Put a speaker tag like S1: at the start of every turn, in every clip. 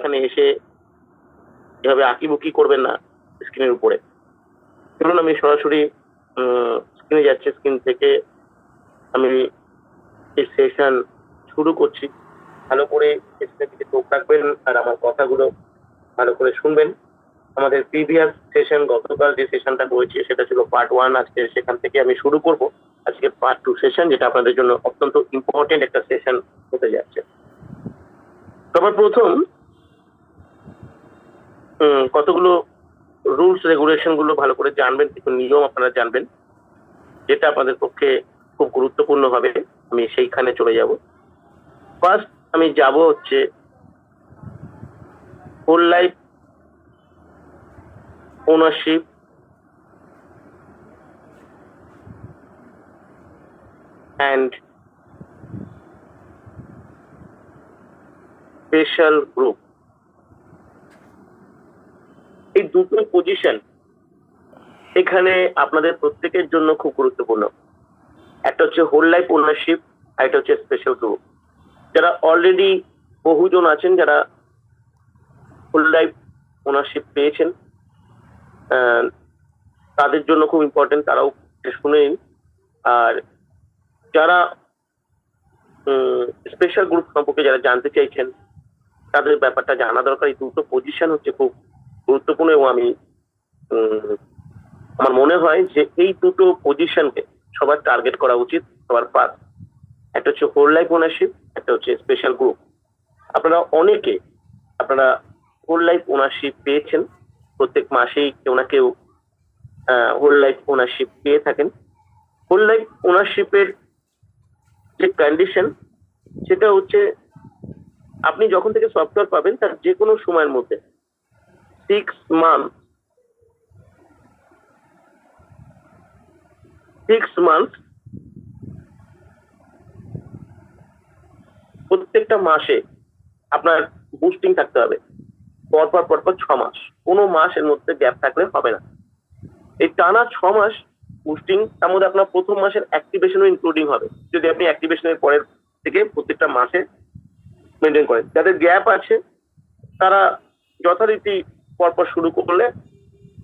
S1: এখানে এসে এভাবে আঁকিবুকি করবেন না স্ক্রিনের উপরে। চলুন আমি সরাসরি স্ক্রিনে যাচ্ছি। স্ক্রিন থেকে আমি এই সেশন শুরু করছি। ভালো করে স্ক্রিনের দিকে চোখ রাখবেন আর আমার কথাগুলো ভালো করে শুনবেন। আমাদের প্রিভিয়াস সেশন, গতকাল যে সেশনটা করেছি সেটা ছিল পার্ট 1। আজকে সেখান থেকে আমি শুরু করব আজকে পার্ট 2 সেশন, যেটা আপনাদের জন্য অত্যন্ত ইম্পর্টেন্ট একটা সেশন হতে যাচ্ছে। সবার প্রথম কতগুলো রুলস রেগুলেশন গুলো ভালো করে জানবেন, কিছু নিয়ম আপনারা জানবেন, যেটা আপনাদের পক্ষে খুব গুরুত্বপূর্ণ হবে। আমি সেইখানে চলে যাব। ফার্স্ট আমি যাব হচ্ছে whole life ownership and special group. এই দুটো পজিশন এখানে আপনাদের প্রত্যেকের জন্য খুব গুরুত্বপূর্ণ। একটা হচ্ছে হোল লাইফ ওনারশিপ আর একটা হচ্ছে স্পেশাল গ্রুপ। যারা অলরেডি বহুজন আছেন যারা হোল লাইফ ওনারশিপ পেয়েছেন, তাদের জন্য খুব ইম্পর্টেন্ট, তারাও শুনে নিন। আর যারা স্পেশাল গ্রুপ সম্পর্কে যারা জানতে চাইছেন তাদের ব্যাপারটা জানা দরকার। এই দুটো পজিশন হচ্ছে খুব গুরুত্বপূর্ণ এবং আমি আমার মনে হয় যে এই দুটো পজিশনকে সবার টার্গেট করা উচিত সবার ফার্স্ট। একটা হচ্ছে হোল লাইফ ওনারশিপ, একটা হচ্ছে স্পেশাল গ্রুপ। আপনারা হোল লাইফ ওনারশিপ পেয়েছেন, প্রত্যেক মাসেই কেউ না কেউ হোল লাইফ ওনারশিপ পেয়ে থাকেন। হোল লাইফ ওনারশিপের যে কন্ডিশন সেটা হচ্ছে আপনি যখন থেকে সফটওয়্যার পাবেন তার যে কোনো সময়ের মধ্যে 6 মান্থ প্রত্যেকটা মাসে আপনার বুস্টিং থাকতে হবে। পরপর 6 মাস, কোনো মাস এর মধ্যে গ্যাপ থাকলে হবে না। এই টানা 6 মাস বুস্টিং, তার মধ্যে আপনার প্রথম মাসের অ্যাক্টিভেশনও ইনক্লুডিং হবে যদি আপনি অ্যাক্টিভেশনের পরের থেকে প্রত্যেকটা মাসে মেনটেন করেন। যাদের গ্যাপ আছে তারা যথারীতি পরপর শুরু করলে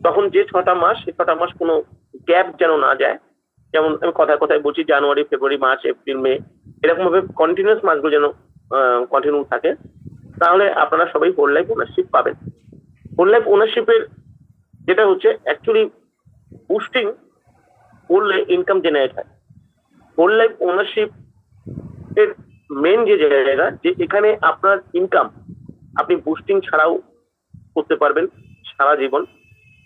S1: তখন যে 6টা মাস, সেই 6টা মাস কোনো গ্যাপ যেন না যায়। যেমন আমি কথায় কথায় বলছি জানুয়ারি, ফেব্রুয়ারি, মার্চ, এপ্রিল, মে, এরকম ভাবে কন্টিনিউয়াস মাসগুলো যেন কন্টিনিউ থাকে, তাহলে আপনারা সবাই হোল লাইফ ওনারশিপ পাবেন। হোল লাইফ ওনারশিপের যেটা হচ্ছে অ্যাকচুয়ালি বুস্টিং করলে ইনকাম জেনারেট হয়। হোল লাইফ ওনারশিপ এর মেন যে জায়গা, যে এখানে আপনার ইনকাম আপনি বুস্টিং ছাড়াও করতে পারবেন সারা জীবন।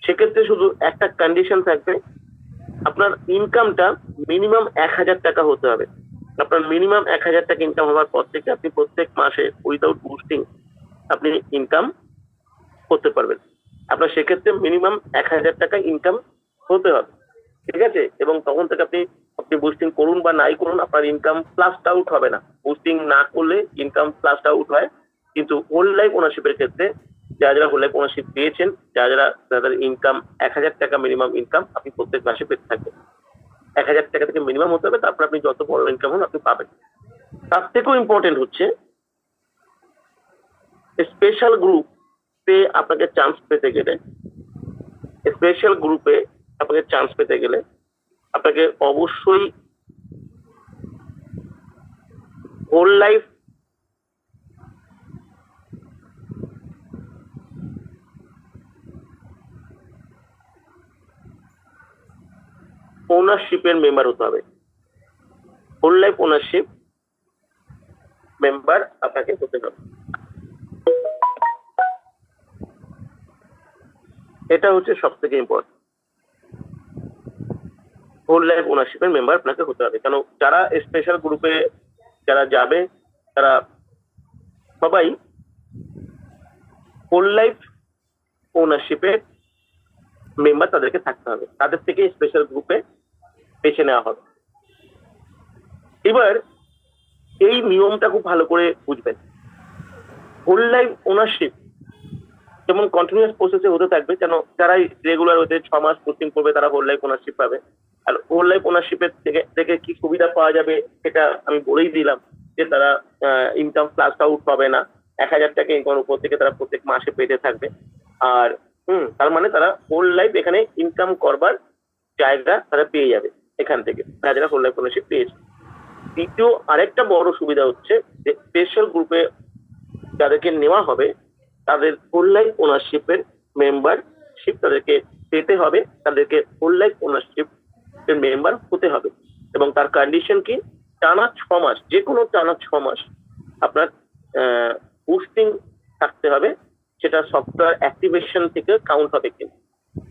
S1: সেক্ষেত্রে শুধু একটা কন্ডিশন থাকবে, আপনার ইনকামটা মিনিমাম 1000 টাকা হতে হবে। আপনার মিনিমাম 1000 টাকা ইনকাম হওয়ার পর থেকে আপনি প্রত্যেক মাসে উইদাউট বুস্টিং আপনি ইনকাম করতে পারবেন। আপনার সেক্ষেত্রে মিনিমাম 1000 টাকা ইনকাম হতে হবে, ঠিক আছে? এবং তখন থেকে আপনি বুস্টিং করুন বা নাই করুন, আপনার ইনকাম প্লাসড আউট হবে না। বুস্টিং না করলে ইনকাম প্লাসড আউট হয়, কিন্তু হোল লাইফ ওনারশিপের ক্ষেত্রে যারা হোল লাইফ ওনারশিপ পেয়েছেন, যাদের ইনকাম 1000 টাকা মিনিমাম ইনকাম আপনি প্রত্যেক মাসে পেতে থাকবেন। 1000 টাকা থেকে মিনিমাম হতে হবে, তারপর আপনি যত বড় ইনকাম হন আপনি পাবেন। তার থেকেও ইম্পর্টেন্ট হচ্ছে স্পেশাল গ্রুপে আপনাকে চান্স পেতে গেলে, স্পেশাল গ্রুপে আপনাকে চান্স পেতে গেলে আপনাকে অবশ্যই হোল লাইফ ওনারশিপের মেম্বার হতে হবে। হোল লাইফ ওনারশিপ মেম্বার আপনাকে হতে হবে। এটা হচ্ছে সব থেকে ইম্পর্টেন্ট। হোল লাইফ ওনারশিপের মেম্বার আপনাকে হতে হবে, কেন যারা স্পেশাল গ্রুপে যারা যাবে তারা সবাই হোল লাইফ ওনারশিপের মেম্বার তাদেরকে থাকতে হবে, তাদের থেকে স্পেশাল গ্রুপে বেছে নেওয়া হবে। এবার এই নিয়মটা খুব ভালো করে বুঝবেন। হোল লাইফ ওনারশিপ যেমন কন্টিনিউয়াস প্রসেসে হতে থাকবে, কেন যারাই রেগুলার হতে 6 মাস কোচিং করবে তারা হোল লাইফ ওনারশিপ পাবে। আর হোল লাইফ ওনারশিপের থেকে কি সুবিধা পাওয়া যাবে সেটা আমি বলেই দিলাম, যে তারা ইনকাম প্লাস আউট হবে না, 1,000 টাকা ইনকাম উপর থেকে তারা প্রত্যেক মাসে পেতে থাকবে। আর তার মানে তারা হোল লাইফ এখানে ইনকাম করবার জায়গা তারা পেয়ে যাবে এখান থেকে, যারা হোল লাইফ ওনারশিপ পেয়েছে। দ্বিতীয় আরেকটা বড় সুবিধা হচ্ছে যে স্পেশাল গ্রুপে যাদেরকে নেওয়া হবে তাদের হোল লাইফ ওনারশিপের মেম্বারশিপ তাদেরকে পেতে হবে, তাদেরকে হোল লাইফ ওনারশিপ এর মেম্বার হতে হবে। এবং তার কন্ডিশন কি, টানা 6 মাস, যে কোনো টানা 6 মাস আপনার বুস্টিং থাকতে হবে। সেটা সফটওয়্যার অ্যাক্টিভেশন থেকে কাউন্ট হবে, কিন্তু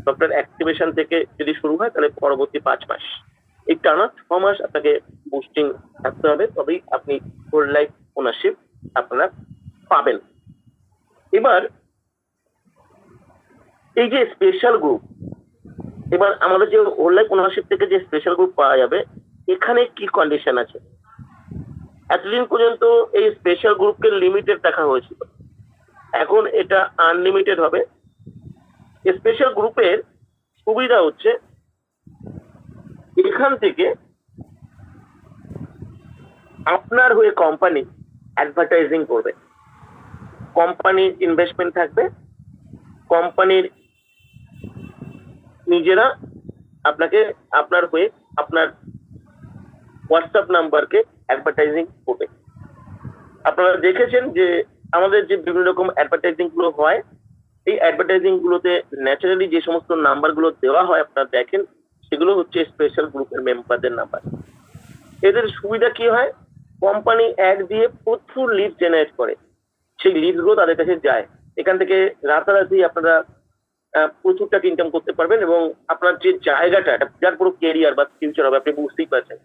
S1: সফটওয়্যার অ্যাক্টিভেশন থেকে যদি শুরু হয় তাহলে পরবর্তী 5 মাস, এই টানা 6 মাস আপনাকে বুস্টিং থাকতে হবে, তবেই আপনি হোল লাইফ ওনারশিপ আপনারা পাবেন। এবার এই যে স্পেশাল গ্রুপ, এবার আমাদের যে হোল লাইফ ওনারশিপ থেকে যে স্পেশাল গ্রুপ পাওয়া যাবে, এখানে কি কন্ডিশন আছে? এতদিন পর্যন্ত এই স্পেশাল গ্রুপকে লিমিটেড দেখা হয়েছিল, এখন এটা আনলিমিটেড হবে। স্পেশাল গ্রুপের সুবিধা হচ্ছে এখান থেকে আপনার হয়ে কোম্পানি অ্যাডভার্টাইজিং করবে, কোম্পানির ইনভেস্টমেন্ট থাকবে, কোম্পানির নিজেরা আপনাকে আপনার হয়ে আপনার হোয়াটসঅ্যাপ নাম্বারকে অ্যাডভার্টাইজিং করবে। আপনারা দেখেছেন যে আমাদের যে বিভিন্ন রকম অ্যাডভার্টাইজিং গুলো হয়, এই অ্যাডভার্টাইজিং গুলোতে ন্যাচারালি যে সমস্ত নাম্বার গুলো দেওয়া হয় আপনারা দেখেন, সেগুলো হচ্ছে স্পেশাল গ্রুপের মেম্বারদের নাম্বার। এদের সুবিধা কি হয়, কোম্পানি অ্যাড দিয়ে প্রচুর লিড জেনারেট করে, সেই লিড গুলো তাদের কাছে যায়, এখান থেকে রাতারাতি আপনারা প্রচুর টাকা ইনকাম করতে পারবেন। এবং আপনার যে জায়গাটা, এটা বিরাট বড় কেরিয়ার বা ফিউচার হবে, আপনি বুঝতেই পারছেন।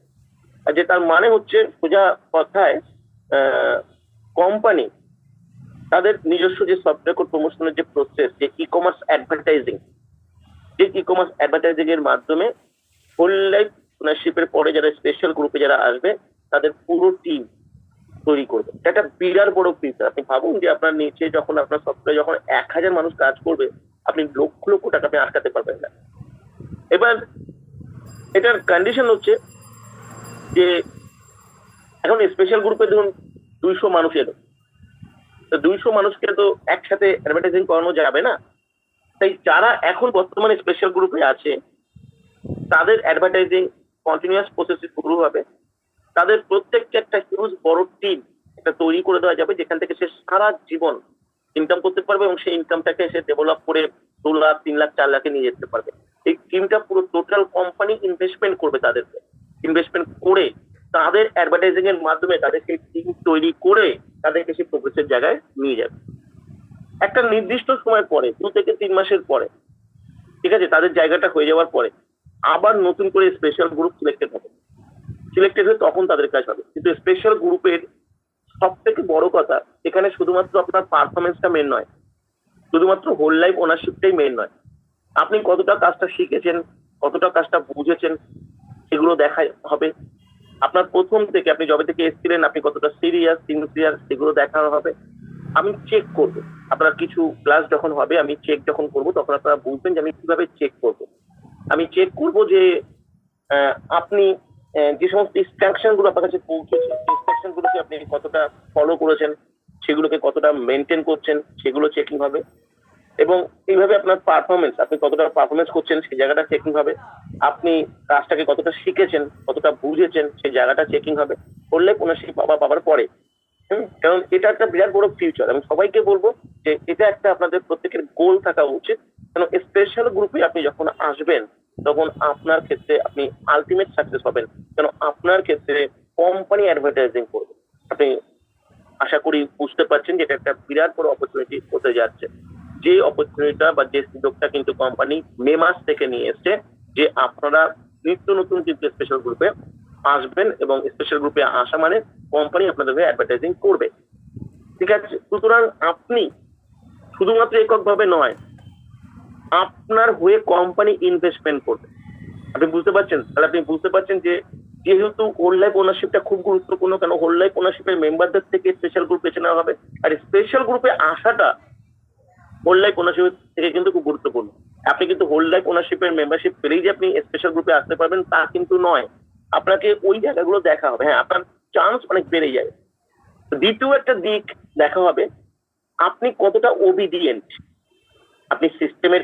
S1: আর যে তার মানে হচ্ছে সোজা কথায় কোম্পানি তাদের নিজস্ব যে সফটওয়্যার কোড প্রমোশনের যে প্রসেস, যে ই কমার্স অ্যাডভার্টাইজিং, এই ই কমার্স অ্যাডভার্টাইজিং এর মাধ্যমে হোল লাইফ ওনারশিপের পরে যারা স্পেশাল গ্রুপে যারা আসবে তাদের পুরো টিম তৈরি করবে। এটা একটা বিরাট বড় ফিচার। আপনি ভাবুন যে আপনার নিচে যখন আপনার সফটওয়্যার যখন 1,000 মানুষ কাজ করবে, আপনি লক্ষ লক্ষ টাকা আপনি আটকাতে পারবেন না। এবার এটার কন্ডিশন হচ্ছে যে এখন স্পেশাল গ্রুপে ধরুন 200 মানুষ এলো, তো 200 মানুষকে তো একসাথে অ্যাডভার্টাইজিং করানো যাবে না, তাই যারা এখন বর্তমানে স্পেশাল গ্রুপে আছে তাদের অ্যাডভার্টাইজিং কন্টিনিউয়াস প্রসেসে শুরু হবে। তাদের প্রত্যেককে একটা হিউজ বড় টিম একটা তৈরি করে দেওয়া যাবে, যেখান থেকে সে সারা জীবন ইনকাম করতে পারবে এবং সেই ইনকামটাকে সে ডেভেলপ করে 2 লাখ, 3 লাখ, 4 লাখে নিয়ে যেতে পারবে। এই টিমটা পুরো টোটাল কোম্পানি ইনভেস্টমেন্ট করবে, তাদেরকে ইনভেস্টমেন্ট করে তাদের অ্যাডভার্টাইজিং এর মাধ্যমে তাদের সেই টিম তৈরি করে তাদেরকে সেই প্রফেসের জায়গায় নিয়ে যাবে। একটা নির্দিষ্ট সময় পরে, 2 থেকে 3 মাসের পরে, ঠিক আছে, তাদের জায়গাটা হয়ে যাওয়ার পরে আবার নতুন করে স্পেশাল গ্রুপ সিলেক্টেড হবে, সিলেক্টেড হয়ে তখন তাদের কাজ হবে। কিন্তু স্পেশাল গ্রুপের সব থেকে বড় কথা, এখানে শুধুমাত্র আপনার পারফরমেন্সটা মেন নয়, শুধুমাত্র হোল লাইফ ওনারশিপটাই মেন নয়, আপনি কতটা কাজটা শিখেছেন, কতটা কাজটা বুঝেছেন, সেগুলো দেখা হবে। আপনার প্রথম থেকে আপনি যবে থেকে এসেছিলেন আপনি কতটা সিরিয়াস, সিনসিয়ার, সেগুলো দেখানো হবে। আমি চেক করবো, আপনার কিছু ক্লাস যখন হবে আমি চেক যখন করবো তখন আপনারা বুঝবেন যে আমি কিভাবে চেক করবো। আমি চেক করবো যে আপনি যে সমস্ত ইনস্ট্রাকশন গুলো আপনার কাছে পৌঁছেছে, ইনস্ট্রাকশন গুলোকে আপনি কতটা ফলো করেছেন, সেগুলোকে কতটা মেনটেন করছেন, সেগুলো চেকিং হবে। এবং এইভাবে আপনার পারফরমেন্স, আপনি কতটা পারফরমেন্স করছেন সেই জায়গাটা চেকিং হবে। আপনি কাজটাকে কতটা শিখেছেন, কতটা বুঝেছেন, সেই জায়গাটা চেকিং হবে। করলে কোনো সেই পাবার পরে, কারণ এটা একটা বিরাট বড় ফিউচার। আমি সবাইকে বলবো যে এটা একটা আপনাদের প্রত্যেকের গোল থাকা উচিত, কারণ স্পেশাল গ্রুপে আপনি যখন আসবেন তখন আপনার ক্ষেত্রে আপনি আলটিমেট সাকসেস হবেন, কারণ আপনার ক্ষেত্রে কোম্পানি অ্যাডভার্টাইজিং করবে। আপনি আশা করি বুঝতে পারছেন যে এটা একটা বিরাট বড় অপরচুনিটি হতে যাচ্ছে। যে অপরচুনিটিটা বা যে সুযোগটা কিন্তু কোম্পানি মে মাস থেকে নিয়ে এসছে, যে আপনারা নিত্য নতুন কিন্তু স্পেশাল গ্রুপে আসবেন এবং স্পেশাল গ্রুপে আসা মানে কোম্পানি আপনাদের হয়ে অ্যাডভার্টাইজিং করবে, ঠিক আছে। সুতরাং আপনি শুধুমাত্র এককভাবে নয়, আপনার হয়ে কোম্পানি ইনভেস্টমেন্ট করবে। আপনি বুঝতে পারছেন? তাহলে আপনি বুঝতে পারছেন যে যেহেতু হোল লাইফ ওনারশিপটা খুব গুরুত্বপূর্ণ, কেন হোল লাইফ ওনারশিপের মেম্বারদের থেকে স্পেশাল গ্রুপ বেছে নেওয়া হবে, আর স্পেশাল গ্রুপে আসাটা হোল লাইফ ওনারশিপ থেকে কিন্তু খুব গুরুত্বপূর্ণ। আপনি কিন্তু হোল লাইফ ওনারশিপের মেম্বারশিপ পেলেই যে আপনি স্পেশাল গ্রুপে আসতে পারবেন তা কিন্তু নয়, আপনাকে ওই জায়গাগুলো দেখা হবে। হ্যাঁ, আপনার চান্স অনেক বেড়ে যায়। দ্বিতীয় একটা দিক দেখা হবে আপনি কতটা ওবিডিয়েন্ট, আপনি সিস্টেমের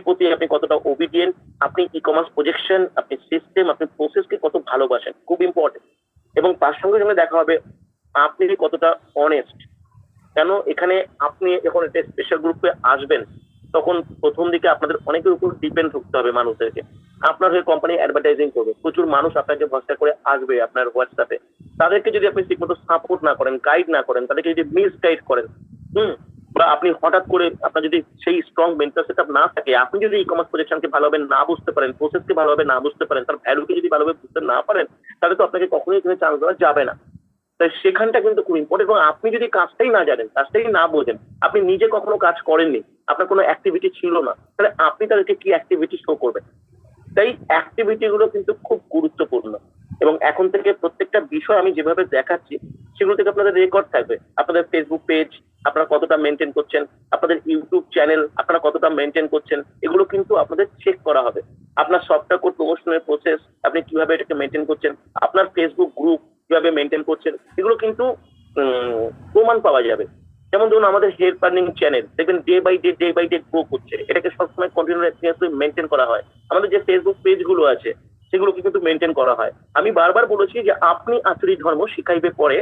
S1: প্রতি আপনি কতটা ওবিডিয়েন্ট, আপনি ই কমার্স প্রজেকশন, আপনি সিস্টেম, আপনি প্রসেসকে কত ভালোবাসেন, খুব ইম্পর্টেন্ট। এবং তার সঙ্গে সঙ্গে দেখা হবে আপনি কতটা অনেস্ট। কেন এখানে আপনি যখন একটা স্পেশাল গ্রুপে আসবেন তখন প্রথম দিকে আপনাদের অনেকের উপর ডিপেন্ড থাকতে হবে মানুষদেরকে। আপনার হয়ে কোম্পানি অ্যাডভার্টাইজিং করবে, প্রচুর মানুষ আপনাকে ভরসা করে আসবে আপনার হোয়াটসঅ্যাপে। তাদেরকে যদি আপনি ঠিকমতো সাপোর্ট না করেন, গাইড না করেন, তাদেরকে যদি মিস গাইড করেন, বা আপনি হঠাৎ করে আপনার যদি সেই স্ট্রং মেন্টাল সেটআপ না থাকে, আপনি যদি ই কমার্স প্রজেকশনকে ভালোভাবে না বুঝতে পারেন, প্রসেসকে ভালোভাবে না বুঝতে পারেন, তার ভ্যালুকে যদি ভালোভাবে বুঝতে না পারেন, তাহলে তো আপনাকে কখনোই এখানে চান্স দেওয়া যাবে না। তাই সেখানটা কিন্তু খুব ইম্পর্টেন্ট। এবং আপনি যদি কাজটাই না জানেন, কাজটাই না বোঝেন, আপনি নিজে কখনো কাজ করেননি, আপনার কোনো অ্যাক্টিভিটি ছিল না, তাহলে আপনি তাদেরকে কি অ্যাক্টিভিটি শো করবেন? তাই অ্যাক্টিভিটি গুলো কিন্তু খুব গুরুত্বপূর্ণ। এবং এখন থেকে প্রত্যেকটা বিষয় আমি যেভাবে দেখাচ্ছি সেগুলো থেকে আপনাদের রেকর্ড থাকবে। আপনাদের ফেসবুক পেজ আপনারা কতটা মেনটেন করছেন, আপনাদের ইউটিউব চ্যানেল আপনারা কতটা মেনটেন করছেন, এগুলো কিন্তু আপনাদের চেক করা হবে। আপনার সফটওয়্যার কোড প্রমোশনের প্রসেস আপনি কিভাবে এটাকে মেনটেন করছেন, আপনার ফেসবুক গ্রুপ কিভাবে মেনটেন করছেন, এগুলো কিন্তু প্রমাণ পাওয়া যাবে। যেমন ধরুন আমাদের হেয়ার পার্নিং চ্যানেল দেখবেন ডে বাই ডে গ্রো করছে, এটাকে সবসময় কন্টিনিউয়াসলি মেনটেন করা হয়। আমাদের যে ফেসবুক পেজ গুলো আছে সেগুলোকে কিন্তু মেনটেন করা হয়। আমি বারবার বলেছি যে আপনি আচরিত ধর্ম শিখাইবে পরে,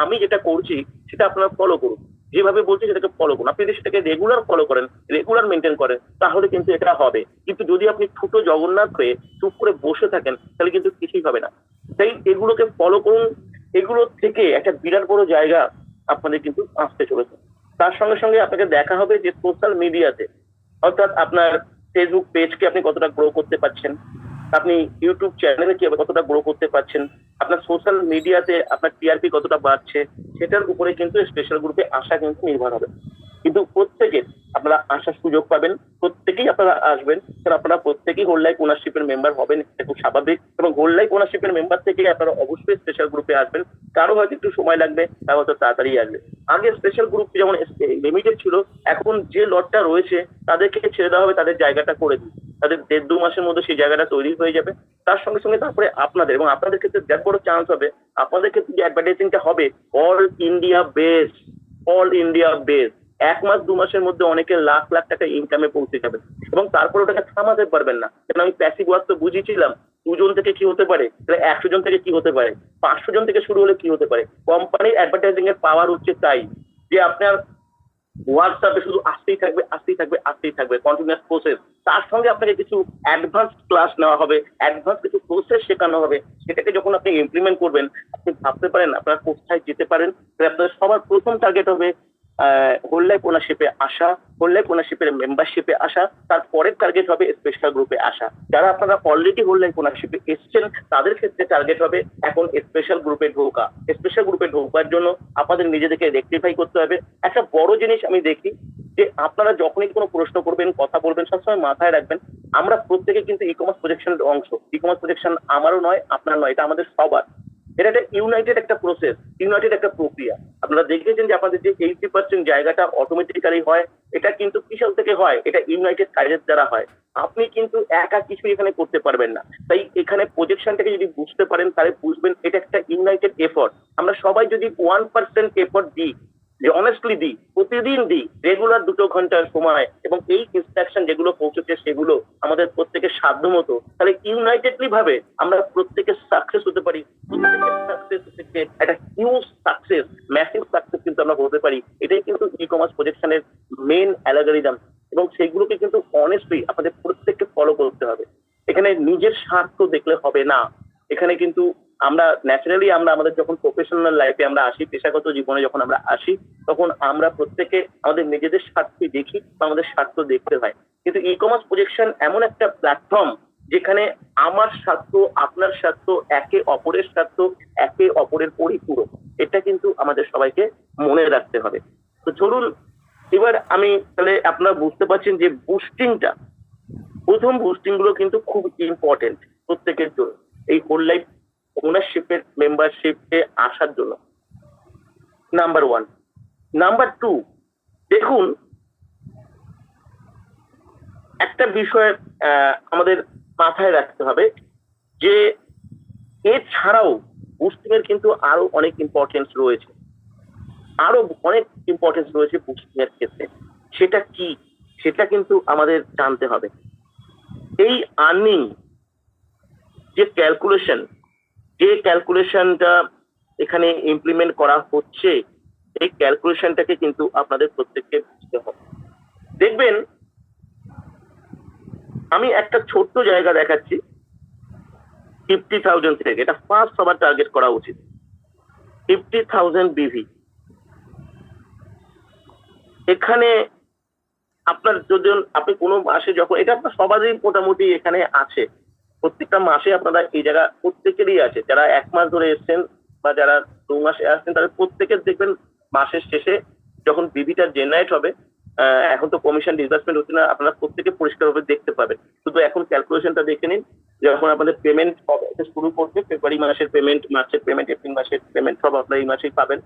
S1: আমি যেটা করছি সেটা আপনারা ফলো করুন, যেভাবে বলছি সেটাকে ফলো করুন। আপনি যদি সেটাকে রেগুলার ফলো করেন, রেগুলার মেনটেন করেন, তাহলে কিন্তু এটা হবে। কিন্তু যদি আপনি ছোট জগন্নাথ হয়ে চুপ করে বসে থাকেন তাহলে কিন্তু কিছুই হবে না। তাই এগুলোকে ফলো করুন, এগুলো থেকে একটা বিরাট বড় জায়গা আপনাদের কিন্তু আসতে চলেছে। তার সঙ্গে সঙ্গে আপনাকে দেখা হবে যে সোশ্যাল মিডিয়াতে, অর্থাৎ আপনার ফেসবুক পেজকে আপনি কতটা গ্রো করতে পারছেন, আপনি ইউটিউব চ্যানেলে কি কতটা গ্রো করতে পারছেন, আপনার সোশ্যাল মিডিয়াতে আপনার টিআরপি কতটা বাড়ছে, সেটার উপরে কিন্তু স্পেশাল গ্রুপে আসা কিন্তু নির্ভর হবে। কিন্তু প্রত্যেকের আপনারা আসার সুযোগ পাবেন, প্রত্যেকেই আপনারা আসবেন, কারণ আপনারা প্রত্যেকেই হোল লাইফ ওনারশিপের মেম্বার হবেন, এটা খুব স্বাভাবিক। এবং হোল লাইফ ওনারশিপের মেম্বার থেকে আপনারা অবশ্যই স্পেশাল গ্রুপে আসবেন। কারো হয়তো একটু সময় লাগবে, তার হয়তো তাড়াতাড়ি আসবে। আগে স্পেশাল গ্রুপ যেমন লিমিটেড ছিল, এখন যে লটটা রয়েছে তাদেরকে ছেড়ে দেওয়া হবে, তাদের জায়গাটা করে দিই, তাদের 1.5-2 মাসের মধ্যে সেই জায়গাটা তৈরি হয়ে যাবে। তার সঙ্গে সঙ্গে তারপরে আপনাদের এবং আপনাদের ক্ষেত্রে দেখ বড় চান্স হবে, আপনাদের ক্ষেত্রে যে অ্যাডভার্টাইজিংটা হবে all India base, all India base. 1 মাস 2 মাসের মধ্যে অনেকে লাখ লাখ টাকা ইনকামে পৌঁছে যাবে এবং তারপর ওটাকে থামাতে পারবেন না। কেন আমি প্যাসিভ ওয়ার্ক তো বুঝিয়েছিলাম, 2 জন থেকে কি হতে পারে, 100 জন থেকে কি হতে পারে, 500 জন থেকে শুরু হলে কি হতে পারে। কোম্পানির অ্যাডভার্টাইজিং এর পাওয়ার হচ্ছে তাই যে আপনার হোয়াটসঅ্যাপে শুধু আসতেই থাকবে কন্টিনিউয়াস প্রসেস। তার সঙ্গে আপনাকে কিছু অ্যাডভান্স ক্লাস নেওয়া হবে, অ্যাডভান্স কিছু প্রসেস শেখানো হবে। সেটাকে যখন আপনি ইমপ্লিমেন্ট করবেন, আপনি ভাবতে পারেন আপনারা কোথায় যেতে পারেন। আপনাদের সবার প্রথম টার্গেট হবে হোল লাইফ ওনারশিপে আসা, হোল লাইফ ওনারশিপের মেম্বারশিপে আসা। তার পরের টার্গেট হবে স্পেশাল গ্রুপে আসা। যারা আপনারা অলরেডি হোল লাইফ ওনারশিপে এসছেন তাদের ক্ষেত্রে টার্গেট হবে এখন স্পেশাল গ্রুপে ঢোকা। স্পেশাল গ্রুপে ঢোকার জন্য আপনাদের নিজেদেরকে রেকটিফাই করতে হবে। একটা বড় জিনিস আমি দেখি যে আপনারা যখনই কোনো প্রশ্ন করবেন, কথা বলবেন, সবসময় মাথায় রাখবেন আমরা প্রত্যেকে কিন্তু ই কমার্স প্রজেকশনের অংশ। ই কমার্স প্রজেকশন আমারও নয়, আপনার নয়, এটা আমাদের সবার। এটা একটা ইউনাইটেড একটা প্রসেস, ইউনাইটেড একটা প্রক্রিয়া। আপনারা দেখেছেন যে আপনাদের যে 80% জায়গাটা অটোমেটিক্যালি হয়, এটা কিন্তু কিসের থেকে হয়, এটা ইউনাইটেড কাজের দ্বারা হয়। আপনি কিন্তু একা কিছু এখানে করতে পারবেন না। তাই এখানে প্রজেকশনটাকে যদি বুঝতে পারেন তাহলে বুঝবেন এটা একটা ইউনাইটেড এফোর্ট। আমরা সবাই যদি 1% এফোর্ট দিই, যে অনেস্টলি দিই, প্রতিদিন দিই, রেগুলার 2 ঘন্টার সময়, এবং এই ইনস্ট্রাকশন যেগুলো পৌঁছচ্ছে সেগুলো আমাদের প্রত্যেকের সাধ্য মতো, তাহলে ইউনাইটেডলি ভাবে আমরা প্রত্যেকে সাকসেস হতে পারি। সাকসেস থেকে একটা হিউজ সাকসেস, ম্যাসিভ সাকসেস কিন্তু আমরা হতে পারি। এটাই কিন্তু ই কমার্স প্রজেকশনের মেন অ্যালগরিদম। এবং সেগুলোকে কিন্তু অনেস্টলি আপনাদের প্রত্যেককে ফলো করতে হবে। এখানে নিজের স্বার্থ দেখলে হবে না। এখানে কিন্তু আমরা ন্যাচারালি আমরা আমাদের যখন প্রফেশনাল লাইফে আমরা আসি, পেশাগত জীবনে যখন আমরা আসি, তখন আমরা প্রত্যেকে আমাদের নিজেদের স্বার্থই দেখি বা আমাদের স্বার্থ দেখতে হয়। কিন্তু ই কমার্স প্রজেকশন এমন একটা প্ল্যাটফর্ম যেখানে আমার স্বার্থ, আপনার স্বার্থ, একে অপরের স্বার্থ, একে অপরের পরিপূরক। এটা কিন্তু আমাদের সবাইকে মনে রাখতে হবে। তো চলুন এবার আমি তাহলে আপনারা বুঝতে পারছেন যে বুস্টিংটা, প্রথম বুস্টিং গুলো কিন্তু খুব ইম্পর্টেন্ট প্রত্যেকের জন্য এই হোল লাইফ ওনারশিপের মেম্বারশিপে আসার জন্য। নাম্বার 1। নাম্বার 2, দেখুন একটা বিষয় আমাদের মাথায় রাখতে হবে যে এছাড়াও বুস্টিং এর কিন্তু আরো অনেক ইম্পর্টেন্স রয়েছে। আরো অনেক ইম্পর্টেন্স রয়েছে বুস্টিং এর ক্ষেত্রে। সেটা কি, সেটা কিন্তু আমাদের জানতে হবে। এই আর্নিং যে ক্যালকুলেশনটা এখানে ইমপ্লিমেন্ট করা হচ্ছে, এই ক্যালকুলেশনটাকে কিন্তু আপনাদের প্রত্যেককে বুঝতে হবে। দেখবেন, আমি একটা ছোট্ট জায়গা দেখাচ্ছি 50,000 থেকে। এটা ফার্স্ট সবার টার্গেট করা উচিত। 50,000 বিভি। এখানে আপনার যদি আপনি কোনো মাসে যখন, এটা আপনার সবারই মোটামুটি এখানে আছে, প্রত্যেকটা মাসে আপনারা এই জায়গা প্রত্যেকেরই আছে, যারা 1 মাস ধরে এসছেন বা যারা 2 মাসে আসছেন, তাদের প্রত্যেকের দেখবেন মাসের শেষে যখন বিভিটা জেনারেট হবে, এখন তো কমিশন ডিসবার্সমেন্ট হচ্ছে না, আপনারা প্রত্যেকে পরিষ্কারভাবে দেখতে পাবেন। শুধু এখন ক্যালকুলেশনটা দেখে নিন, যখন আপনাদের পেমেন্ট শুরু করবে, ফেব্রুয়ারি মাসের পেমেন্ট, মার্চের পেমেন্ট, এপ্রিল মাসের পেমেন্ট সব আপনারা এই মাসেই পাবেন।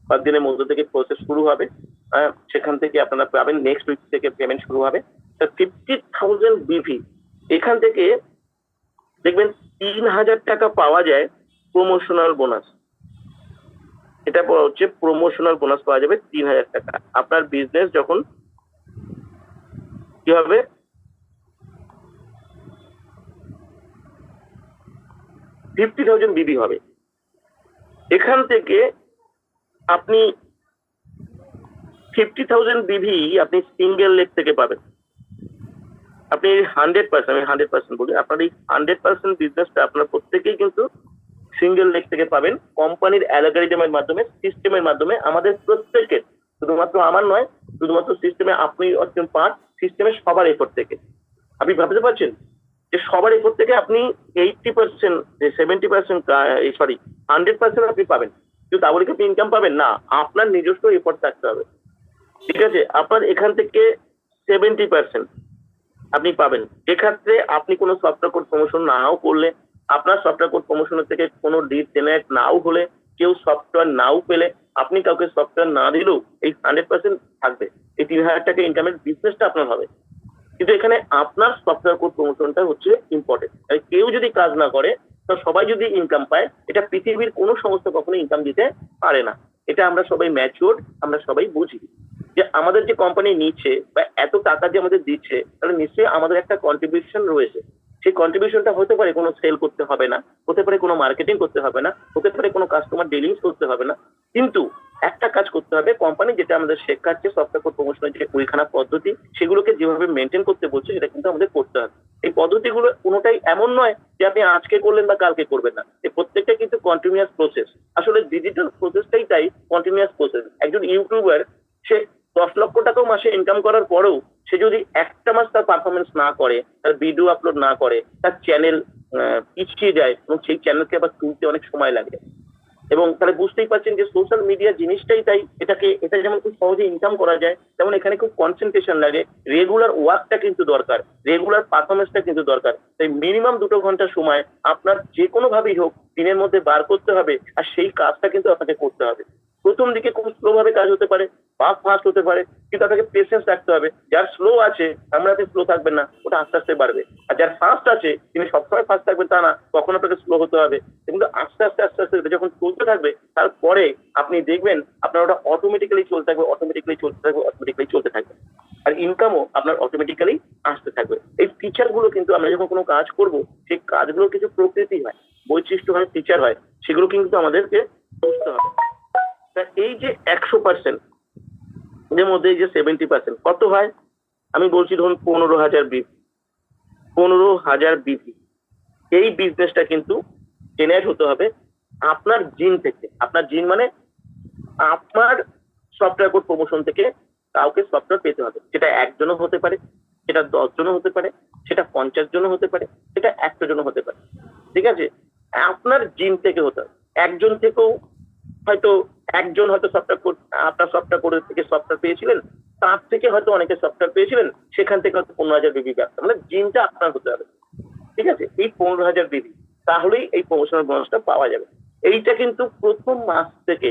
S1: কয়েকদিনের মধ্যে থেকে প্রসেস শুরু হবে, সেখান থেকে আপনারা পাবেন, নেক্সট উইক থেকে পেমেন্ট শুরু হবে। 50,000 বিভি, এখান থেকে দেখবেন 3,000 টাকা পাওয়া যায় প্রমোশনাল বোনাস। এটা হচ্ছে প্রমোশনাল বোনাস পাওয়া যাবে 3,000 টাকা। আপনার বিজনেস যখন কি হবে, 50,000 বিবি হবে, এখান থেকে আপনি 50,000 বিভি আপনি সিঙ্গেল লেগ থেকে পাবেন। আপনি 100%, আমি 100% বলি, আপনার এই 100% বিজনেসটা আপনার প্রত্যেকেই কিন্তু সিঙ্গেল লেগ থেকে পাবেন, কোম্পানির অ্যালগরিদমের মাধ্যমে, সিস্টেমের মাধ্যমে, আমাদের প্রত্যেকের, শুধুমাত্র আমার নয়, শুধুমাত্র সিস্টেমে আপনি একজন পার্ট, সিস্টেমের সবার এফোর্ট থেকে। আপনি ভাবতে পারছেন যে সবার এফোর্ট থেকে আপনি 80%, 70%, সরি 100% আপনি পাবেন, কিন্তু তা বলে কি আপনি ইনকাম পাবেন না, আপনার নিজস্ব এফোর্ট থাকতে হবে। ঠিক আছে, আপনার এখান থেকে 70% আপনি পাবেন। এক্ষেত্রে আপনি কোনো সফটওয়্যার কোড প্রমোশন নাও করলে, আপনার সফটওয়্যার কোড প্রমোশনের থেকে কোনো লিড জেনারেট নাও হলে, কেউ সফটওয়্যার নাও পেলে, আপনি কাউকে সফটওয়্যার না দিলেও এই 100% থাকবে। এই 3,000 টাকা ইনকামের বিজনেসটা আপনার হবে। কিন্তু এখানে আপনার সফটওয়্যার কোড প্রমোশনটা হচ্ছে ইম্পর্টেন্ট। কেউ যদি কাজ না করে, তো সবাই যদি ইনকাম পায়, এটা পৃথিবীর কোনো সংস্থা কখনো ইনকাম দিতে পারে না। এটা আমরা সবাই ম্যাচিওর, আমরা সবাই বুঝি যে আমাদের যে কোম্পানি নিচ্ছে বা এত টাকা যে আমাদের দিচ্ছে, তাহলে নিশ্চয়ই আমাদের একটা কন্ট্রিবিউশন রয়েছে। সেই কন্ট্রিবিউশনটা হতে পারে কোনো সেল করতে হবে না, হতে পারে কোনো মার্কেটিং করতে হবে না, হতে পারে কোনো কাস্টমার ডিলিংস করতে হবে না, কিন্তু একটা কাজ করতে হবে, কোম্পানি যেটা আমাদের শেখাচ্ছে সফটওয়্যার কোড প্রমোশনের যে কুড়িখানা পদ্ধতি, সেগুলোকে যেভাবে মেনটেন করতে বলছে, সেটা কিন্তু আমাদের করতে হবে। এই পদ্ধতিগুলো কোনোটাই এমন নয় যে আপনি আজকে করলেন বা কালকে করবেন না, এই প্রত্যেকটা কিন্তু কন্টিনিউয়াস প্রসেস। আসলে ডিজিটাল প্রসেসটাই তাই কন্টিনিউয়াস প্রসেস। একজন ইউটিউবার, সে 10 লক্ষ টাকাও মাসে ইনকাম করার পরেও সে যদি একটা মাস তার পারফরমেন্স না করে, তার ভিডিও আপলোড না করে, তার চ্যানেল পিছিয়ে যায় এবং সেই চ্যানেলকে আবার তুলতে অনেক সময় লাগে। এবং তাহলে বুঝতেই পারছেন যে সোশ্যাল মিডিয়া জিনিসটাই তাই, এটা যেমন খুব সহজে ইনকাম করা যায়, তেমন এখানে খুব কনসেন্ট্রেশন লাগে, রেগুলার ওয়ার্কটা কিন্তু দরকার, রেগুলার পারফরমেন্সটা কিন্তু দরকার। তাই মিনিমাম 2 ঘন্টা সময় আপনার যে কোনো ভাবেই হোক দিনের মধ্যে বার করতে হবে, আর সেই কাজটা কিন্তু আপনাকে করতে হবে। প্রথম দিকে খুব স্লো ভাবে কাজ হতে পারে বা ফাস্ট হতে পারে, কিন্তু আপনাকে পেশেন্স রাখতে হবে। যার স্লো আছে, আমরা স্লো থাকবেন না, ওটা আস্তে আস্তে বাড়বে। আর যার ফাস্ট আছে, তিনি সবসময় ফাস্ট থাকবেন তা না, কখনো আপনাকে স্লো হতে হবে। কিন্তু আস্তে আস্তে আস্তে আস্তে যখন চলতে থাকবে, তারপরে আপনি দেখবেন আপনার ওটা অটোমেটিক্যালি চলতে থাকবে, অটোমেটিক্যালি চলতে থাকবে, অটোমেটিক্যালি চলতে থাকবে, আর ইনকামও আপনার অটোমেটিক্যালি আসতে থাকবে। এই ফিচার গুলো কিন্তু আমরা যখন কোনো কাজ করব, সেই কাজগুলোর কিছু প্রকৃতি হয়, বৈশিষ্ট্য হয়, ফিচার হয়, সেগুলো কিন্তু আমাদেরকে বুঝতে হবে। তা এই যে 100% এর মধ্যে এই যে 70% কত হয়, আমি বলছি ধরুন 15,000 বিপি। 15,000 বিপি এই বিজনেসটা কিন্তু জেনারেট হতে হবে আপনার জিন থেকে। আপনার জিন মানে আপনার সফটওয়্যার কোড প্রমোশন থেকে কাউকে সফটওয়্যার পেতে হবে। সেটা একজনও হতে পারে, সেটা 10 জনও হতে পারে, সেটা 50 জনও হতে পারে, সেটা 100 জনও হতে পারে। ঠিক আছে, আপনার জিন থেকে হতে হবে। একজন থেকেও হয়তো, একজন হয়তো সফটওয়্যার কোড, আপনার সফটওয়্যার কোডের থেকে সফটওয়্যার পেয়েছিলেন, তার থেকে হয়তো অনেকে সফটওয়্যার পেয়েছিলেন, সেখান থেকে হয়তো 15,000 বিবি ব্যবসা, মানে জিনটা আপনার হতে হবে। ঠিক আছে, এই 15,000 বিবি, তাহলেই এই প্রমোশনাল বোনাসটা পাওয়া যাবে। এইটা কিন্তু প্রথম মাস থেকে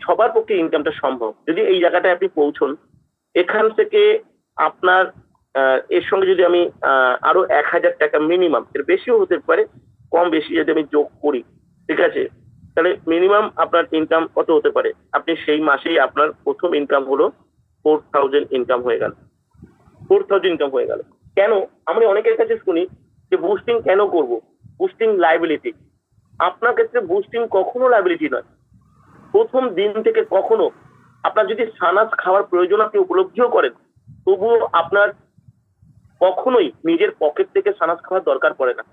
S1: সবার পক্ষে ইনকামটা সম্ভব, যদি এই জায়গাটায় আপনি পৌঁছন। এখান থেকে আপনার এর সঙ্গে যদি আমি আরো 1,000 টাকা মিনিমাম, এর বেশিও হতে পারে, কম বেশি যদি আমি যোগ করি, ঠিক আছে, তাহলে মিনিমাম আপনার ইনকাম কত হতে পারে? আপনি সেই মাসেই আপনার প্রথম ইনকাম হলো 4,000 ইনকাম হয়ে গেল। 4,000 ইনকাম হয়ে গেল। কেন? আমরা অনেকের কাছে শুনি যে বুস্টিং কেন করব? Boosting liability. আপনার ক্ষেত্রে বুস্টিং কখনো লাইবিলিটি নয়। প্রথম দিন থেকে কখনো আপনার যদি সানাস খাওয়ার প্রয়োজন আপনি উপলব্ধিও করেন, তবুও আপনার কখনোই নিজের পকেট থেকে সানাস খাওয়ার দরকার পড়ে না।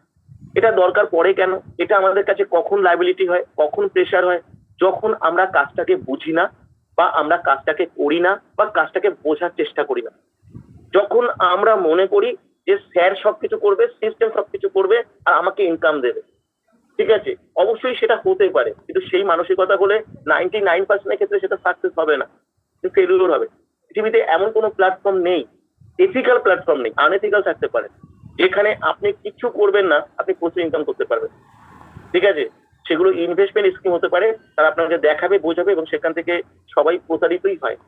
S1: এটা দরকার পড়ে কেন? এটা আমাদের কাছে কখন লাইবিলিটি হয়, কখন প্রেশার হয়? যখন আমরা কাজটাকে বুঝি না, বা আমরা কাজটাকে করি না, বা কাজটাকে বোঝার চেষ্টা করি না। যখন আমরা মনে করি যে স্যার সবকিছু করবে, সিস্টেম সবকিছু করবে, আর আমাকে ইনকাম দেবে, ঠিক আছে, অবশ্যই সেটা হতে পারে, কিন্তু সেই মানসিকতা হলে 99% এর ক্ষেত্রে সেটা সাকসেস হবে না, ফেলিওর হবে। পৃথিবীতে এমন কোনো প্ল্যাটফর্ম নেই, এথিক্যাল প্ল্যাটফর্ম নেই, আনএথিক্যাল থাকতে পারে, যেখানে আপনি কিছু করবেন না, আপনি প্রচুর ইনকাম করতে পারবেন। ঠিক আছে, সেগুলো ইনভেস্টমেন্ট স্কিম হতে পারে, তারা আপনাকে দেখাবে, বোঝাবে, এবং সেখান থেকে সবাই প্রতারিতই হয়।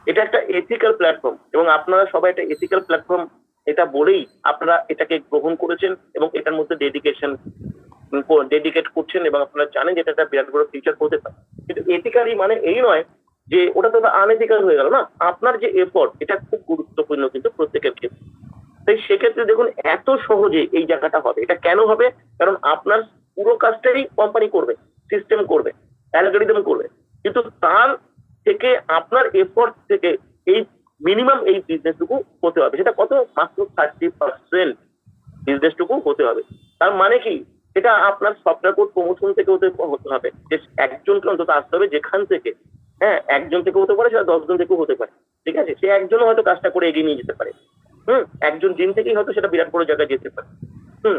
S1: এটা একটা এথিক্যাল প্ল্যাটফর্ম, এবং আপনারা সবাই একটা এথিক্যাল প্ল্যাটফর্ম এটা বলেই আপনারা এটাকে গ্রহণ করেছেন, এবং এটার মধ্যে ডেডিকেট করছেন, এবং আপনারা জানেন যে এটা একটা বিরাট বড় ফিউচার হতে পারে। কিন্তু এথিক্যালি মানে এই নয় যে ওটা তো আনএথিক্যাল হয়ে গেল না। আপনার যে এফোর্ট, এটা খুব গুরুত্বপূর্ণ কিন্তু প্রত্যেকের ক্ষেত্রে। তাই সেক্ষেত্রে দেখুন, এত সহজে এই জায়গাটা হবে, এটা কেন হবে? কারণ আপনার পুরো কাজটাই কোম্পানি করবে, সিস্টেম করবে, অ্যালগরিদম করবে, কিন্তু তার থেকে আপনার এফোর্ট থেকে এই মিনিমাম এই বিজনেসটুকু হতে হবে। সেটা কত? মাত্র 30% বিজনেসটুকু হতে হবে। তার মানে কি? এটা আপনার সফটওয়্যার কোড প্রমোশন থেকে হতে হবে, যে একজনকে অন্তত আসতে হবে যেখান থেকে, হ্যাঁ, একজন থেকে হতে পারে, সেটা 10 জন থেকেও হতে পারে, ঠিক আছে, সে একজনও হয়তো কাজটা করে এগিয়ে নিয়ে যেতে পারে। একজন জিন থেকেই হয়তো সেটা বিরাট বড় জায়গায় যেতে পারে।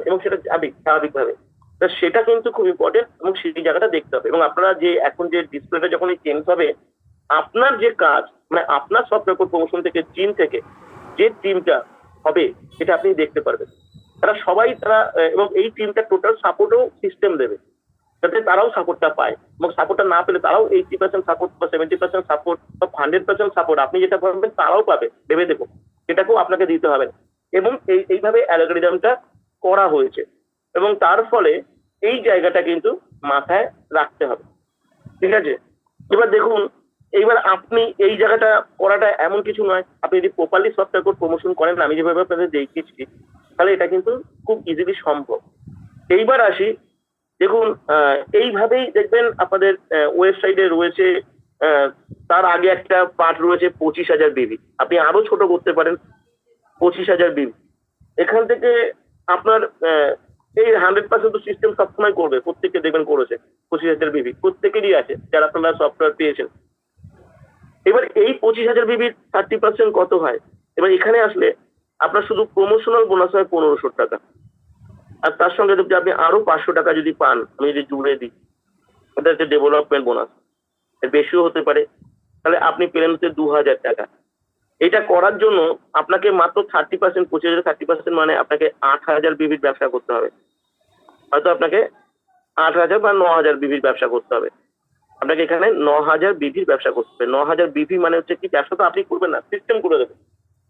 S1: এবং সেটা যাবে স্বাভাবিকভাবে। তা সেটা কিন্তু খুব ইম্পর্টেন্ট, এবং সেই জায়গাটা দেখতে হবে। এবং আপনারা যে এখন যে ডিসপ্লেটা যখন চেঞ্জ হবে, আপনার যে কাজ, মানে আপনার সফটওয়্যার কোড প্রমোশন থেকে জিন থেকে যে টিমটা হবে, সেটা আপনি দেখতে পারবেন। তারা সবাই এবং এই টিমটা টোটাল সাপোর্টও সিস্টেম দেবে, যাতে তারাও সাপোর্টটা পায়, এবং সাপোর্টটা না পেলে তারাও 80% সাপোর্ট বা 70% সাপোর্ট বা 100% সাপোর্ট আপনি যেটা করবেন তারাও পাবে, ভেবে দেখুন, সেটাকেও আপনাকে দিতে হবে না। এবং এইভাবে অ্যালগরিদমটা করা হয়েছে, এবং তার ফলে এই জায়গাটা কিন্তু মাথায় রাখতে হবে, ঠিক আছে। এবার দেখুন, এইবার আপনি এই জায়গাটা করাটা এমন কিছু নয়, আপনি যদি প্রপারলি সফটওয়্যার কোড প্রমোশন করেন, আমি যেভাবে আপনাদের দেখিয়েছি, তাহলে এটা কিন্তু খুব ইজিলি সম্ভব। এইবার আসি, দেখুন, এইভাবেই দেখবেন আপনাদের ওয়েবসাইটে রয়েছে, তার আগে একটা পার্ট রয়েছে 25,000 বিবি, আপনি আরো ছোট করতে পারেন 25,000 বিবি। এখান থেকে আপনার এই 100% সিস্টেম সবসময় করবে, প্রত্যেককে দেখবেন করেছে 25,000 বিবি, প্রত্যেকেরই আছে যারা আপনারা সফটওয়্যার পেয়েছেন। এবার এই 25,000 বিবির 30% কত হয়? এবার এখানে আসলে আপনার শুধু প্রমোশনাল বোনাস হয় 1,500 টাকা, আর তার সঙ্গে যদি আপনি আরো 500 টাকা যদি পান, আমি যদি জুড়ে দিই, এটা হচ্ছে ডেভেলপমেন্ট বোনাস, এর বেশিও হতে পারে, তাহলে আপনি পেলেন হচ্ছে 2,000 টাকা। এটা করার জন্য আপনাকে মাত্র 30%, 25,000 30% মানে আপনাকে 8,000 বিবির ব্যবসা করতে হবে। হয়তো আপনাকে 8,000 বা 9,000 বিবির ব্যবসা করতে হবে। আপনাকে এখানে 9,000 বিবির ব্যবসা করতে হবে। 9,000 বিবি মানে হচ্ছে কি, ব্যবসা তো আপনি করবেন না, সিস্টেম করে দেবে।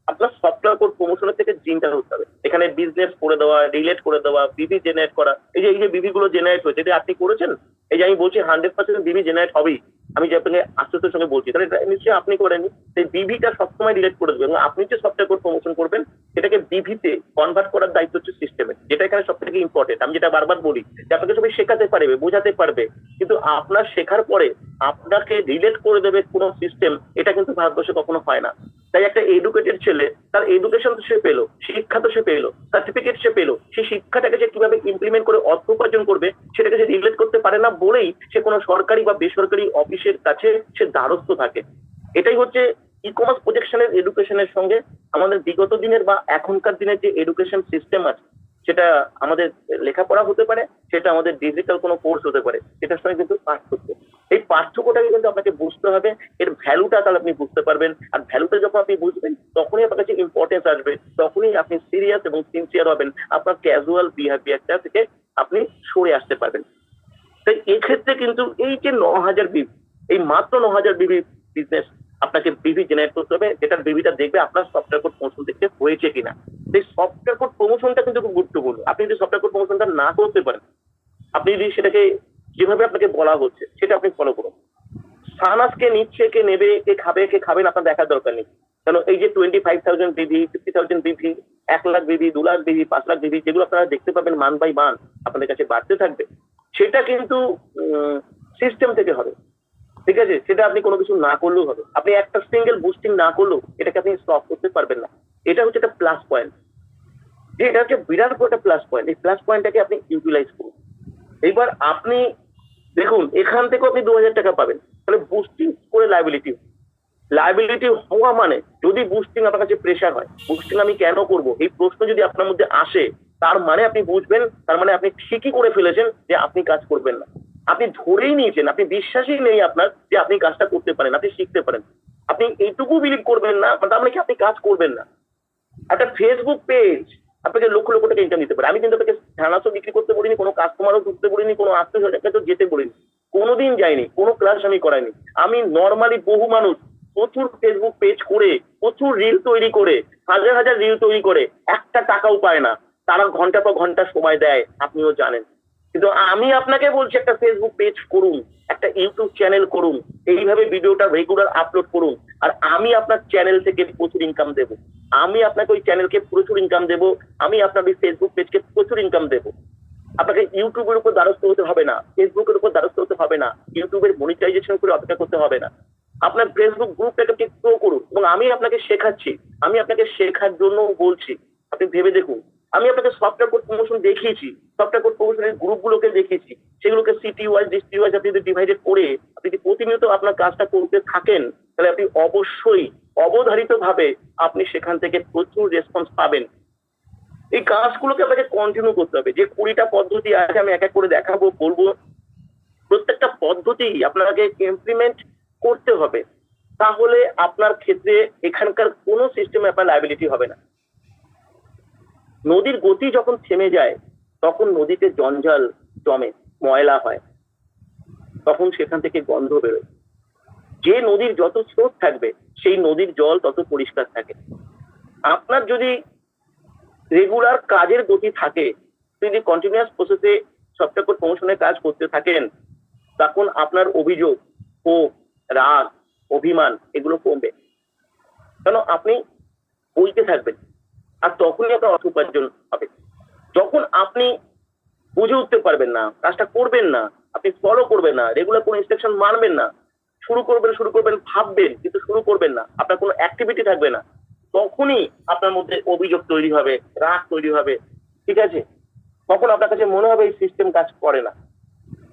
S1: আপনার সফটওয়্যার কোড প্রমোশনের থেকে চিন্তা হতে হবে, এখানে বিজনেস করে দেওয়া, রিলেট করে দেওয়া, বিবি জেনারেট করা। এই যে বিবি গুলো জেনারেট হয়েছে, এটা আপনি করেছেন। এই যে আমি বলছি 100% বিবি জেনারেট হবেই, আমি যে আপনাকে আশ্চর্যের সঙ্গে বলছি, তাহলে এটা নিশ্চয়ই আপনি করেননি। সেই বিবিটা সবসময় রিলেট করে দেবেন, এবং আপনি যে সফটওয়্যার কোড প্রমোশন করবেন, সেটাকে বিবিতে কনভার্ট করার দায়িত্ব হচ্ছে সিস্টেমের, যেটা এখানে সব থেকে ইম্পর্টেন্ট। আমি যেটা বারবার বলি, যে আপনাকে সবাই শেখাতে পারবে, বোঝাতে পারবে, কিন্তু আপনার শেখার পরে আপনাকে রিলেট করে দেবে কোনো সিস্টেম, এটা কিন্তু ভারতবর্ষে কখনো হয় না। তাই একটা এডুকেটেড ছেলে, তার এডুকেশন তো সে পেলো, শিক্ষা তো সে পেলো, সার্টিফিকেট সে পেলো, সেই শিক্ষাটাকে সে কিভাবে ইমপ্লিমেন্ট করে অর্থ উপার্জন করবে, সেটাকে সে রিলেট করতে পারে না বলেই সে কোনো সরকারি বা বেসরকারি অফিসের কাছে সে দ্বারস্থ থাকে। এটাই হচ্ছে ই কমার্স প্রজেকশনের এডুকেশনের সঙ্গে আমাদের বিগত দিনের বা এখনকার দিনের যে এডুকেশন সিস্টেম আছে, সেটা আমাদের লেখাপড়া হতে পারে, সেটা আমাদের ডিজিটাল কোনো কোর্স হতে পারে, এটার সঙ্গে কিন্তু পার্থক্য। এই পার্থক্যটাকে কিন্তু আপনাকে বুঝতে হবে, এর ভ্যালুটা তাহলে আপনি বুঝতে পারবেন। আর ভ্যালুটা যখন আপনি বুঝবেন, তখনই আপনার কাছে ইম্পর্টেন্স আসবে, তখনই আপনি সিরিয়াস এবং সিনসিয়ার হবেন, আপনার ক্যাজুয়াল বিহেভিয়ারটা থেকে আপনি সরে আসতে পারবেন। তাই এক্ষেত্রে কিন্তু এই যে 9,000 বিবি, এই মাত্র 9,000 বিবি বিজনেস আপনাকে বিবি জেনারেট করতে হবে, যেটার বিবিটা দেখবে আপনার সফটওয়্যার কোড প্রমোশন দেখতে হয়েছে কিনা। এই সফটওয়্যার কোড প্রমোশনটা কিন্তু খুব গুরুত্বপূর্ণ। আপনি যদি সফটওয়্যার কোড প্রমোশনটা না করতে পারেন, আপনি যদি সেটাকে যেভাবে আপনাকে বলা হচ্ছে সেটা আপনি ফলো করুন। সানাসকে নিচ্ছে, কে নেবে, কে খাবে, কে খাবে না আপনার দেখার দরকার নেই। কেন এই যে 25,000 বিবি, 50,000 বিবি, 1,00,000 বিবি, 2,00,000 বিবি, 5,00,000 বিবি, যেগুলো আপনারা দেখতে পাবেন মান বাই মান আপনাদের কাছে বাড়তে থাকবে, সেটা কিন্তু সিস্টেম থেকে হবে। ঠিক আছে, সেটা আপনি কোনো কিছু না করলেও হবে। আপনি একটা সিঙ্গেল বুস্টিং না করলেও এটাকে আপনি স্টপ করতে পারবেন না। এটা হচ্ছে একটা প্লাস পয়েন্ট, যে এটা হচ্ছে বিরাট বড় একটা প্লাস পয়েন্ট। এই প্লাস পয়েন্টটাকে আপনি ইউটিলাইজ করুন। এইবার আপনি দেখুন, এখান থেকেও আপনি 2,000 টাকা পাবেন। তাহলে বুস্টিং করে লাইবিলিটি হওয়া মানে, যদি বুস্টিং আপনার কাছে প্রেশার হয়, বুস্টিং আমি কেন করব এই প্রশ্ন যদি আপনার মধ্যে আসে, তার মানে আপনি বুঝবেন, তার মানে আপনি ঠিকই করে ফেলেছেন যে আপনি কাজ করবেন না। আপনি ধরেই নিয়েছেন, আপনি বিশ্বাসই নেই আপনার যে আপনি কাজটা করতে পারেন, আপনি শিখতে পারেন। আপনি এইটুকু বিলিভ করবেন না, তার মানে কি আপনি কাজ করবেন না। একটা ফেসবুক পেজ আপনাকে লক্ষ লক্ষ টাকা ইনকাম দিতে পারে। আমি কিন্তু আপনাকে ঢানাসও বিক্রি করতে বলিনি, কোনো কাস্টমারও ঢুকতে বলিনি, কোনো আত্মীয় স্বজনকে তো যেতে বলিনি, কোনোদিন যাইনি, কোনো ক্লাস আমি করাইনি। আমি নর্মালি বহু মানুষ প্রচুর ফেসবুক পেজ করে, প্রচুর রিল তৈরি করে, হাজার হাজার রিল তৈরি করে একটা টাকাও পায় না। তারা ঘন্টা পর ঘন্টা সময় দেয়, আপনিও জানেন। কিন্তু আমি আপনাকে বলছি একটা ফেসবুক পেজ করুন, একটা ইউটিউব চ্যানেল করুন, এইভাবে ভিডিওটা রেগুলার আপলোড করুন, আর আমি আপনার চ্যানেল থেকে প্রচুর ইনকাম দেবো। আমি আপনাকে ওই চ্যানেলকে প্রচুর ইনকাম দেবো, আমি আপনার ওই ফেসবুক পেজকে প্রচুর ইনকাম দেবো। আপনাকে ইউটিউবের উপর দ্বারস্থ হতে হবে না, ফেসবুকের উপর দ্বারস্থ হতে হবে না, ইউটিউবের মনিটাইজেশন করে অপেক্ষা করতে হবে না। আপনার ফেসবুক গ্রুপটাকে গ্রো করুন, এবং আমি আপনাকে শেখাচ্ছি, আমি আপনাকে শেখার জন্য বলছি। আপনি ভেবে দেখুন, আমি আপনাকে সফটওয়্যার কোড প্রমোশন দেখিয়েছি, সফটওয়্যার কোড প্রমোশনের গ্রুপগুলোকে দেখিয়েছি, সেগুলোকে সিটি ওয়াইজ, ডিস্ট্রিক্ট ওয়াইজ আপনি যদি ডিভাইডেড করে আপনি যদি প্রতিনিয়ত আপনার কাজটা করতে থাকেন, তাহলে আপনি অবশ্যই অবধারিত ভাবে আপনি সেখান থেকে প্রচুর রেসপন্স পাবেন। এই কাজগুলোকে আপনাকে কন্টিনিউ করতে হবে। যে 20টা পদ্ধতি আছে আমি এক এক করে দেখাবো, বলবো, প্রত্যেকটা পদ্ধতি আপনাকে ইমপ্লিমেন্ট করতে হবে। তাহলে আপনার ক্ষেত্রে এখানকার কোনো সিস্টেমে আপনার লায়াবিলিটি হবে না। নদীর গতি যখন থেমে যায়, তখন নদীতে জঞ্জাল জমে, ময়লা হয়, তখন সেখান থেকে গন্ধ বেরোয়। যে নদীর যত স্রোত থাকবে, সেই নদীর জল তত পরিষ্কার থাকে। আপনার যদি রেগুলার কাজের গতি থাকে, যদি কন্টিনিউয়াস প্রসেসে সফটওয়্যার কোড প্রমোশনের কাজ করতে থাকেন, তখন আপনার অভিযোগ, ক্ষোভ, রাগ, অভিমান এগুলো কমবে। কেন আপনি বলতে থাকবেন, আর তখনই আপনার অর্থ উপার্জন হবে। যখন আপনি বুঝে উঠতে পারবেন না, কাজটা করবেন না, আপনি ফলো করবেন না, রেগুলার কোনো ইনস্ট্রাকশন মানবেন না, শুরু করবেন ভাববেন কিন্তু শুরু করবেন না, আপনার কোনো অ্যাক্টিভিটি থাকবে না, তখনই আপনার মধ্যে অভিযোগ তৈরি হবে, রাগ তৈরি হবে। ঠিক আছে, তখন আপনার কাছে মনে হবে এই সিস্টেম কাজ করে না।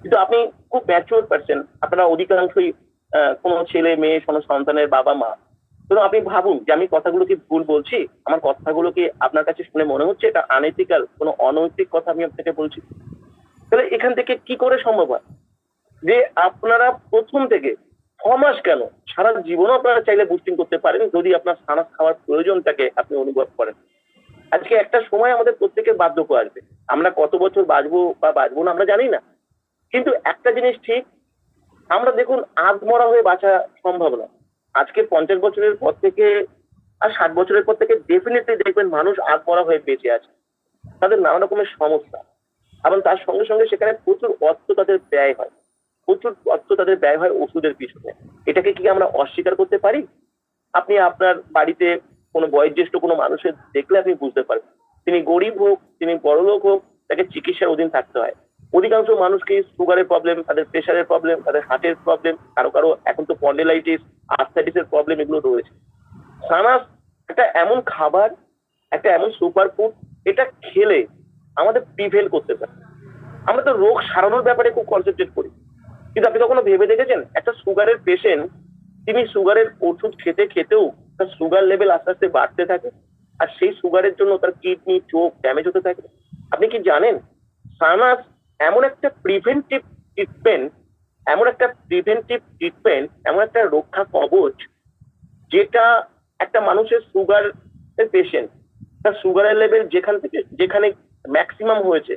S1: কিন্তু আপনি খুব ম্যাচিওর পারসন, আপনারা অধিকাংশই কোনো ছেলে মেয়ে, কোনো সন্তানের বাবা মা। তো আপনি ভাবুন যে আমি কথাগুলো কি ভুল বলছি, আমার কথাগুলো কি আপনার কাছে শুনে মনে হচ্ছে এটা আনএথিক্যাল, কোনো অনৈতিক কথা আমি আপনাকে বলছি? তাহলে এখান থেকে কি করে সম্ভব হয় যে আপনারা প্রথম থেকে 6 মাস কেন, সারা জীবনও আপনারা চাইলে বুস্টিং করতে পারেন, যদি আপনার সানাস খাওয়ার প্রয়োজনটাকে আপনি অনুভব করেন। আজকে একটা সময় আমাদের প্রত্যেকের বার্ধক্য আসবে, আমরা কত বছর বাঁচবো বা বাঁচবো না আমরা জানি না। কিন্তু একটা জিনিস ঠিক, আমরা দেখুন আধমরা হয়ে বাঁচা সম্ভব না। আজকে 50 বছরের পর থেকে আর 60 বছরের পর থেকে ডেফিনেটলি দেখবেন মানুষ আধমরা হয়ে বেঁচে আছে। তাদের নানা রকমের সমস্যা, এবং তার সঙ্গে সঙ্গে সেখানে প্রচুর অর্থ তাদের ব্যয় হয়, প্রচুর অর্থ তাদের ব্যয় হয় ওষুধের পিছনে। এটাকে কি আমরা অস্বীকার করতে পারি? আপনি আপনার বাড়িতে কোনো বয়োজ্যেষ্ঠ কোনো মানুষের দেখলে আপনি বুঝতে পারবেন, তিনি গরিব হোক, তিনি বড়লোক হোক, তাকে চিকিৎসার অধীন থাকতে হয়। অধিকাংশ মানুষকে সুগারের প্রবলেম, তাদের প্রেশারের প্রবলেম, তাদের হার্টের প্রবলেম, কারো কারো এখন তো স্পন্ডিলাইটিস, আর্থ্রাইটিসের প্রবলেম এগুলো রয়েছে। সানাস একটা এমন খাবার, একটা এমন সুপার ফুড, এটা খেলে আমাদের প্রিভেন্ট করতে পারে। আমরা তো রোগ সারানোর ব্যাপারে খুব কনসেন্ট্রেট করি, কিন্তু আপনি কখনো ভেবে দেখেছেন একটা সুগারের পেশেন্ট, তিনি সুগারের ওষুধ খেতে খেতেও তার সুগার লেভেল আস্তে আস্তে বাড়তে থাকে, আর সেই সুগারের জন্য তার কিডনি, চোখ ড্যামেজ হতে থাকে? আপনি কি জানেন সানাস এমন একটা প্রিভেন্টিভ ট্রিটমেন্ট, এমন একটা রক্ষা কবচ, যেটা একটা মানুষের সুগার পেশেন্ট, তার সুগারের লেভেল যেখানে ম্যাক্সিমাম হয়েছে,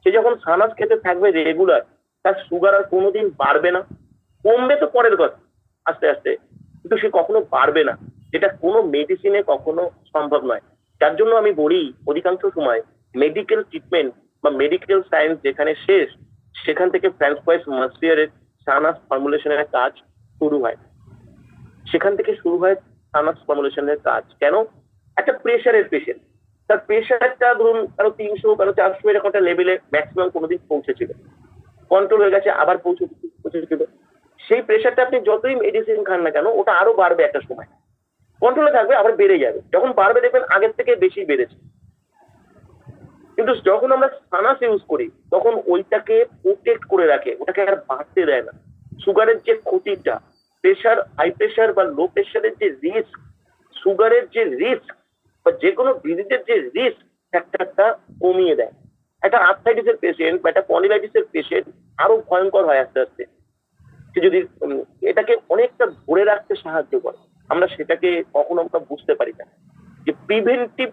S1: সে যখন সানাস খেতে থাকবে রেগুলার, তার সুগার আর কোনোদিন বাড়বে না। কমবে তো পরের কথা আস্তে আস্তে, কিন্তু সে কখনো বাড়বে না, যেটা কোনো মেডিসিনে কখনো সম্ভব নয়। যার জন্য আমি বলি অধিকাংশ সময় মেডিকেল ট্রিটমেন্ট বা মেডিকেল সায়েন্স যেখানে শেষ, সেখান থেকে ফ্রান্সওয়াইজ মাসিয়ারের সানাস ফর্মুলেশনের কাজ শুরু হয়। সেখান থেকে শুরু হয় সানাস ফর্মুলেশনের কাজ। কেন? একটা প্রেশারের পেশেন্ট, তার প্রেশারটা ধরুন কারো 300 কারো 400 এরকম একটা লেভেলে ম্যাক্সিমাম কোনোদিন পৌঁছেছিল, কন্ট্রোল হয়ে গেছে, আবার পৌঁছেছিল। সেই প্রেশারটা আপনি যতই মেডিসিন খান না কেন ওটা আরো বাড়বে, একটা সময় কন্ট্রোলে থাকবে আবার বেড়ে যাবে, যখন বাড়বে দেখবেন আগের থেকে বেশি বেড়েছে। কিন্তু যখন আমরা সানাস ইউজ করি তখন ওইটাকে প্রোটেক্ট করে রাখে, ওটাকে আর বাড়তে দেয় না। সুগারের যে ক্ষতিটা, প্রেশার, হাই প্রেশার বা লো প্রেশারের যে রিস্ক, সুগারের যে রিস্ক বা যে কোনো ডিজিজের যে রিস্ক ফ্যাক্টরটা কমিয়ে দেয়। একটা আর্থ্রাইটিসের পেশেন্ট বা একটা পন্ডিলাইটিসের পেশেন্ট আরো ভয়ঙ্কর হয় আস্তে আস্তে। সে যদি এটাকে অনেকটা ধরে রাখতে সাহায্য করে, আমরা সেটাকে কখনো আমরা বুঝতে পারি না যে প্রিভেন্টিভ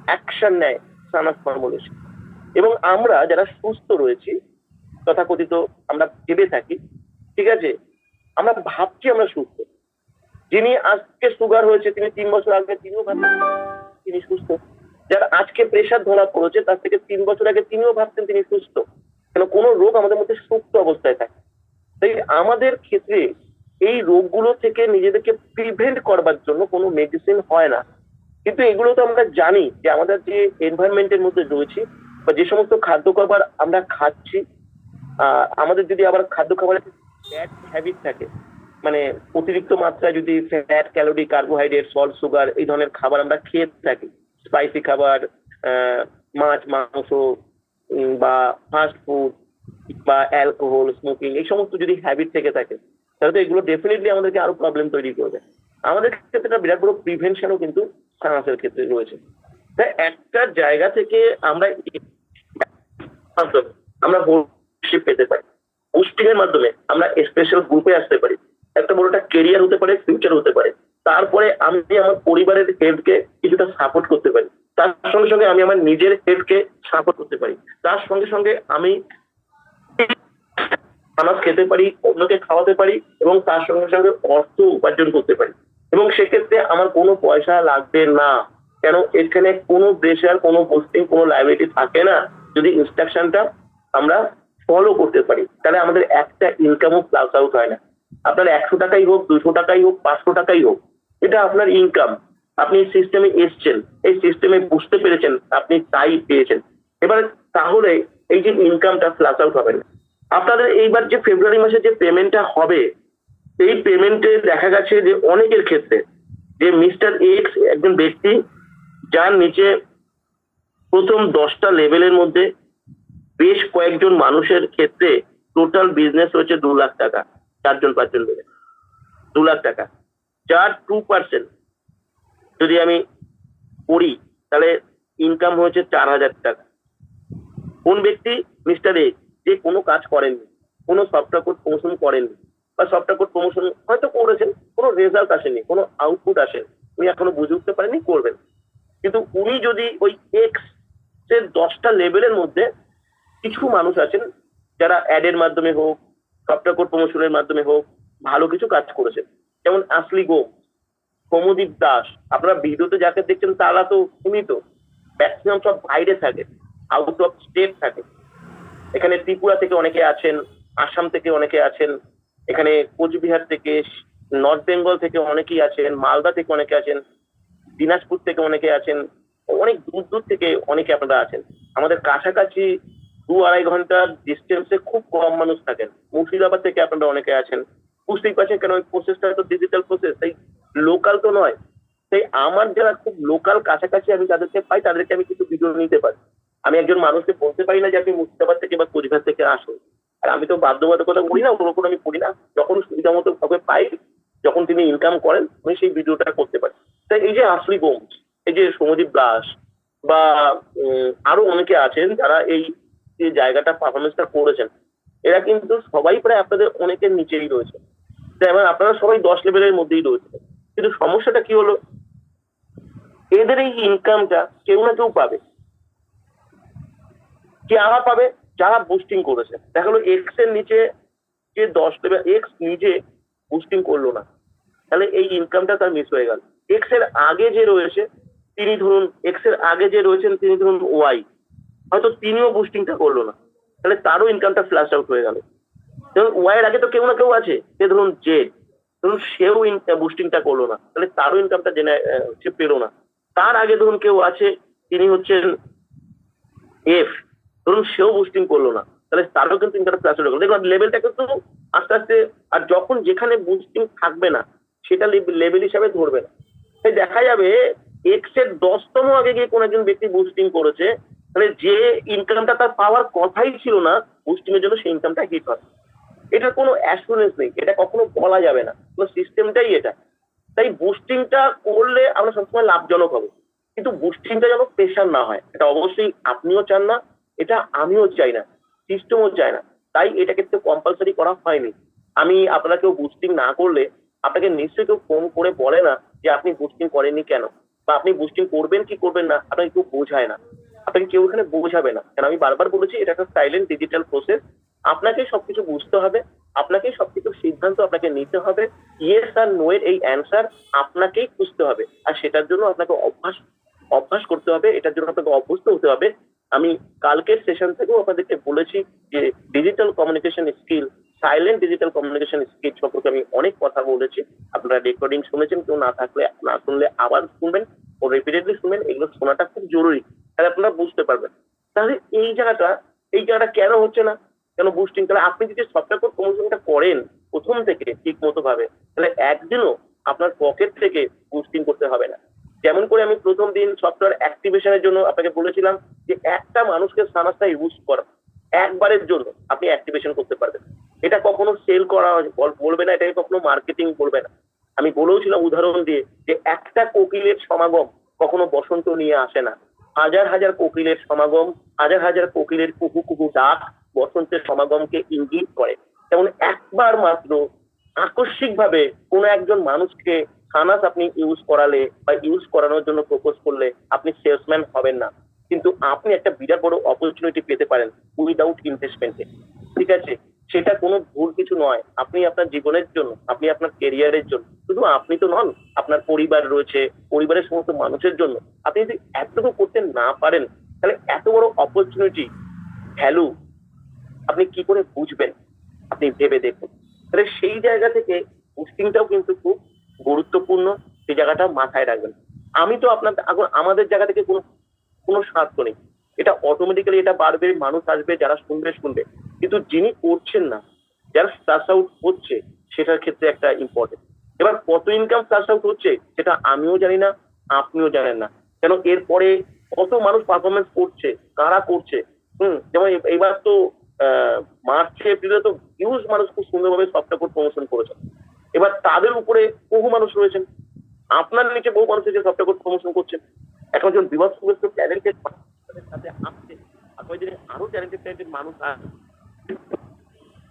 S1: অ্যাকশন নেয় সানাস ফর্মুলেশন। এবং আমরা যারা সুস্থ রয়েছি তথাকথিত আমরা ভেবে থাকি, ঠিক আছে, আমরা ভাবছি আমরা সুস্থ। যিনি আজকে সুগার হয়েছে তিনি 3 বছর আগে তিনিও ভাবতেন তিনি সুস্থ। যার আজকে প্রেশার ধরা পড়েছে তার থেকে 3 বছর আগে তিনিও ভাবতেন তিনি সুস্থ। কেন? কোনো রোগ আমাদের মধ্যে সুপ্ত অবস্থায় থাকে। তাই আমাদের ক্ষেত্রে এই রোগগুলো থেকে নিজেদেরকে প্রিভেন্ট করবার জন্য কোনো মেডিসিন হয় না। কিন্তু এগুলো তো আমরা জানি যে আমাদের যে এনভায়রনমেন্টের মধ্যে রয়েছে বা যে সমস্ত খাদ্য খাবার আমরা খাচ্ছি, আমাদের যদি আবার খাদ্য খাবারের ব্যাড হ্যাবিট থাকে, মানে অতিরিক্ত মাত্রায় যদি fat, calorie, carbohydrate, salt, sugar এই ধরনের খাবার আমরা খেয়ে থাকি, স্পাইসি খাবার, মাছ, মাংস বা ফাস্ট ফুড বা অ্যালকোহল, স্মোকিং, এই সমস্ত যদি হ্যাবিট থেকে থাকে তাহলে তো এগুলো ডেফিনেটলি আমাদেরকে আরো প্রবলেম তৈরি করবে। আমাদের ক্ষেত্রে একটা বিরাট বড় প্রিভেনশনও কিন্তু সায়েন্সের ক্ষেত্রে রয়েছে। তাই একটা জায়গা থেকে আমরা আমরা শিপ পেতে পারি, বুস্টিং এর মাধ্যমে আমরা স্পেশাল গ্রুপে আসতে পারি, একটা বড় একটা কেরিয়ার হতে পারে, ফিউচার হতে পারে। তারপরে আমি আমার পরিবারের হেলথকে কিছুটা সাপোর্ট করতে পারি, তার সঙ্গে সঙ্গে আমি আমার নিজের হেলথকে সাপোর্ট করতে পারি, তার সঙ্গে সঙ্গে আমি খানা খেতে পারি, অন্যকে খাওয়াতে পারি এবং তার সঙ্গে সঙ্গে অর্থ উপার্জন করতে পারি। এবং সেক্ষেত্রে আমার কোনো পয়সা লাগবে না। কেন? এখানে কোনো প্রেশার, কোনো পোস্টিং, কোনো লাইবিলিটি থাকে না। যদি ইনস্ট্রাকশনটা আমরা ফলো করতে পারি তাহলে আমাদের একটা ইনকামও প্লাস আউট হয় না। আপনার 100 টাকাই হোক, 200 টাকাই হোক, 500 টাকাই হোক, এটা আপনার ইনকাম। আপনি সিস্টেমে এসছেন, এই সিস্টেমে বুঝতে পেরেছেন, আপনি তাই পেয়েছেন। এবার তাহলে এই যে ইনকামটা প্লাস আউট হবে না। আপনাদের এইবার যে ফেব্রুয়ারি মাসে যে পেমেন্টটা হবে, এই পেমেন্টে দেখা গেছে যে অনেকের ক্ষেত্রে যে মিস্টার এক্স একজন ব্যক্তি যার নিচে প্রথম 10টা লেভেলের মধ্যে বেশ কয়েকজন মানুষের ক্ষেত্রে টোটাল বিজনেস হচ্ছে 2 লাখ টাকা, 4জন 5জন মিলে 2 লাখ টাকা, যার 2% যদি আমি করি তাহলে ইনকাম হয়েছে 4,000 টাকা। কোন ব্যক্তি? মিস্টার এক্স, যে কোনো কাজ করেননি, কোনো সফটওয়্যার কোড প্রমোশন করেননি, বা সফটওয়্যার কোড প্রমোশন হয়তো করেছেন, কোনো রেজাল্ট আসেনি, কোনো আউটপুট আসেনি, উনি এখনো বুঝে উঠতে পারেননি, করবেন। কিন্তু উনি যদি ওই এক্স এর 10টা লেভেলের মধ্যে কিছু মানুষ আছেন যারা অ্যাডের মাধ্যমে হোক, সফটওয়্যার কোড প্রমোশনের মাধ্যমে হোক ভালো কিছু কাজ করেছেন, যেমন আসলি গো, সৌম্যদীপ দাস, আপনারা ভিডিওতে যাকে দেখছেন তারা তো সীমিত, ম্যাক্সিমাম সব বাইরে থাকে, আউট অফ স্টেট থাকে। এখানে ত্রিপুরা থেকে অনেকে আছেন, আসাম থেকে অনেকে আছেন, এখানে কোচবিহার থেকে, নর্থ বেঙ্গল থেকে অনেকেই আছেন, মালদা থেকে অনেকে আছেন, দিনাজপুর থেকে অনেকে আছেন, অনেক দূর দূর থেকে অনেকে আপনারা আছেন। আমাদের কাছাকাছি 2-2.5 ঘন্টার ডিস্টেন্সে খুব কম মানুষ থাকেন। মুর্শিদাবাদ থেকে আপনারা অনেকে আছেন। বুঝতেই পারছেন কেন, ওই প্রসেসটা তো ডিজিটাল প্রসেস, তাই লোকাল তো নয়। তাই আমার যারা খুব লোকাল কাছাকাছি আমি তাদেরকে পাই, তাদেরকে আমি কিছু ভিডিও নিতে পারি। আমি একজন মানুষকে বলতে পারি না যে আপনি মুর্শিদাবাদ থেকে বা কোচবিহার থেকে আসুন। আর আমি তো বাধ্যবাধকতা করি না, ওরকম আমি করি না। যখন সুবিধা মতো কাউকে পাই, যখন তিনি ইনকাম করেন, আমি সেই ভিডিওটা করতে পারি। তাই এই যে আসলি বোমস, এই যে সৌম্যদীপ দাস বা আরো অনেকে আছেন যারা এই যে জায়গাটা পারফরমেন্সটা করেছেন, এরা কিন্তু সবাই প্রায় আপনাদের অনেকের নিচেই রয়েছে। যেমন আপনারা সবাই 10 লেভেলের মধ্যেই রয়েছে। কিন্তু সমস্যাটা কি হলো, এদের এই ইনকামটা কেউ না কেউ পাবে। যারা পাবে, যারা বুস্টিং করেছে। দেখা গেলো এক্স এর নিচে যে 10 লেভেল, এক্স নিজে বুস্টিং করলো না, তাহলে এই ইনকামটা তার মিস হয়ে গেল। এক্স এর আগে যে রয়েছে তিনি ধরুন, এক্স এর আগে যে রয়েছেন তিনি ধরুন ওয়াই, হয়তো তিনিও বুস্টিংটা করলো না, তাহলে তারও ইনকামটা ফ্ল্যাশ আউট হয়ে গেল। যেমন ওয়াই এর আগে তো কেউ না কেউ আছে, সে ধরুন জেড, ধরুন সেও বুস্টিংটা করলো না, তাহলে তারও ইনকামটা সে পেলো না। তার আগে ধরুন কেউ আছে, তিনি হচ্ছেন এফ, ধরুন সেও বুস্টিং করলো না, তাহলে তারও কিন্তু ইনকামটা ফ্ল্যাশ আউট হয়ে গেল। দেখুন লেভেলটা কিন্তু আস্তে আস্তে, আর যখন যেখানে বুস্টিং থাকবে না সেটা লেভেল হিসাবে ধরবে না। তাই দেখা যাবে এক্স এর 10তম আগে গিয়ে কোন একজন ব্যক্তি বুস্টিং করেছে, তাহলে যে ইনকামটা তার পাওয়ার কথাই ছিল না বুস্টিং এর জন্য, সেই ইনকামটা হিট হয়। এটার কোনো অ্যাসুরেন্স নেই, এটা কখনো বলা যাবে না, পুরো সিস্টেমটাই এটা। তাই বুস্টিংটা করলে আমরা সবসময় লাভজনক হবো, কিন্তু বুস্টিংটা যেন প্রেশার না হয়, এটা অবশ্যই আপনিও চান না, এটা আমিও চাই না, সিস্টেমও চায় না। তাই এটাকে তো কম্পালসারি করা হয়নি। আমি আপনারা কেউ বুস্টিং না করলে আপনাকে নিশ্চয়ই কেউ ফোন করে বলে না যে আপনি বুস্টিং করেননি কেন, বা আপনি বুস্টিং করবেন কি করবেন না, আপনাকে কেউ বোঝায় না, আপনাকে কেউ এখানে বোঝাবে না। কারণ আমি বারবার বলেছি, এটা একটা সাইলেন্ট ডিজিটাল প্রসেস। আপনাকে সবকিছু বুঝতে হবে, আপনাকে সবকিছু সিদ্ধান্ত আপনাকে নিতে হবে, ইয়েস আর নো এর এই অ্যান্সার আপনাকেই খুঁজতে হবে। আর সেটার জন্য আপনাকে অভ্যাস করতে হবে, এটার জন্য আপনাকে অভ্যস্ত হতে হবে। আমি কালকের সেশন থেকেও আপনাদেরকে বলেছি যে digital communication skill, silent digital communication skill সম্পর্কে আমি অনেক কথা বলেছি। আপনারা রেকর্ডিং শুনেছেন, কেউ না শুনলে আবার শুনবেন ও রিপিটেডলি শুনবেন, এগুলো শোনাটা খুব জরুরি, তাহলে আপনারা বুঝতে পারবেন। তাহলে এই জায়গাটা কেন হচ্ছে না, কেন বুস্টিং? তাহলে আপনি যদি সফটওয়্যার প্রমোশনটা করেন প্রথম থেকে ঠিক মতো ভাবে, তাহলে একদিনও আপনার পকেট থেকে বুস্টিং করতে হবে না। যেমন করে আমি প্রথম দিন সফটওয়্যার অ্যাক্টিভেশনের জন্য আপনাকে বলেছিলাম যে একটা মানুষকে সানাসটা ইউজ করা, একবারের জন্য আপনি অ্যাক্টিভেশন করতে পারবেন। এটা কখনো সেল করা বলবে না, এটাকে কখনো মার্কেটিং বলবে না। আমি বলেওছিলাম উদাহরণ দিয়ে যে একটা কোকিলের সমাগম কখনো বসন্ত নিয়ে আসে না, হাজার হাজার কোকিলের সমাগম, হাজার হাজার কোকিলের কুহু কুহু ডাক বসন্তের সমাগমকে ইঙ্গিত করে। যেমন একবার মাত্র আকস্মিক ভাবে কোনো একজন মানুষকে সানাস আপনি ইউজ করালে বা ইউজ করানোর জন্য প্রপোজ করলে আপনি সেলসম্যান হবেন না, কিন্তু আপনি একটা বিরাট বড় অপরচুনিটি পেতে পারেন উইদাউট ইনভেস্টমেন্টে। ঠিক আছে, সেটা কোনো ভুল কিছু নয়। আপনি আপনার জীবনের জন্য, আপনি আপনার কেরিয়ারের জন্য, শুধু আপনি তো নন, আপনার পরিবার রয়েছে, পরিবারের সমস্ত মানুষের জন্য আপনি যদি এতটুকু করতে না পারেন, তাহলে এত বড় অপরচুনিটি ভ্যালু আপনি কি করে বুঝবেন? আপনি ভেবে দেখুন। তাহলে সেই জায়গা থেকে বুস্টিংটাও কিন্তু খুব গুরুত্বপূর্ণ, সেই জায়গাটা মাথায় রাখবেন। আমি তো আমাদের জায়গা থেকে কোনো স্বার্থ নেই, এটা অটোমেটিক্যালি এটা বাড়বে, মানুষ আসবে, যারা শুনবে। কিন্তু যিনি করছেন না, যারা ফ্লাশ আউট হচ্ছে, সেটার ক্ষেত্রে একটা ইম্পর্টেন্ট। এবার কত ইনকাম ফ্লাশ আউট হচ্ছে সেটা আমিও জানি না, আপনিও জানেন না, কেন এরপরে কত মানুষ পারফরমেন্স করছে, কারা করছে। যেমন এইবার তো মার্চে এপ্রিলে তো হিউজ মানুষ খুব সুন্দরভাবে সফটওয়্যার প্রমোশন করেছেন। এবার তাদের উপরে বহু মানুষ রয়েছেন, আপনার নিচে বহু মানুষ এসে সফটওয়্যার প্রমোশন করছেন। এখন যখন বিভাগ ট্যালেন্টেড সাথে আসছে, আগামী দিনে আরো ট্যালেন্টেড মানুষ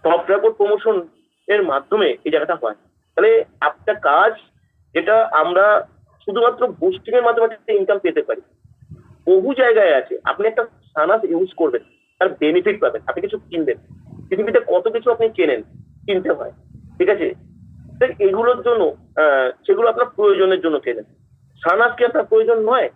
S1: সফটওয়্যার প্রমোশন এর মাধ্যমে এই জায়গাটা হয়। তাহলে একটা কাজ যেটা আমরা শুধুমাত্র বুস্টিং এর মাধ্যমে ইনকাম পেতে পারি, বহু জায়গায় আছে। আপনি একটা সানাস ইউজ করবেন, তার বেনিফিট পাবেন, আপনি কিছু কিনবেন, পৃথিবীতে কত কিছু আপনি কিনতে হয়, ঠিক আছে? এগুলোর জন্য সেগুলো আপনার প্রয়োজনের জন্য কেনেন। সানাস কি আপনার প্রয়োজন নয়?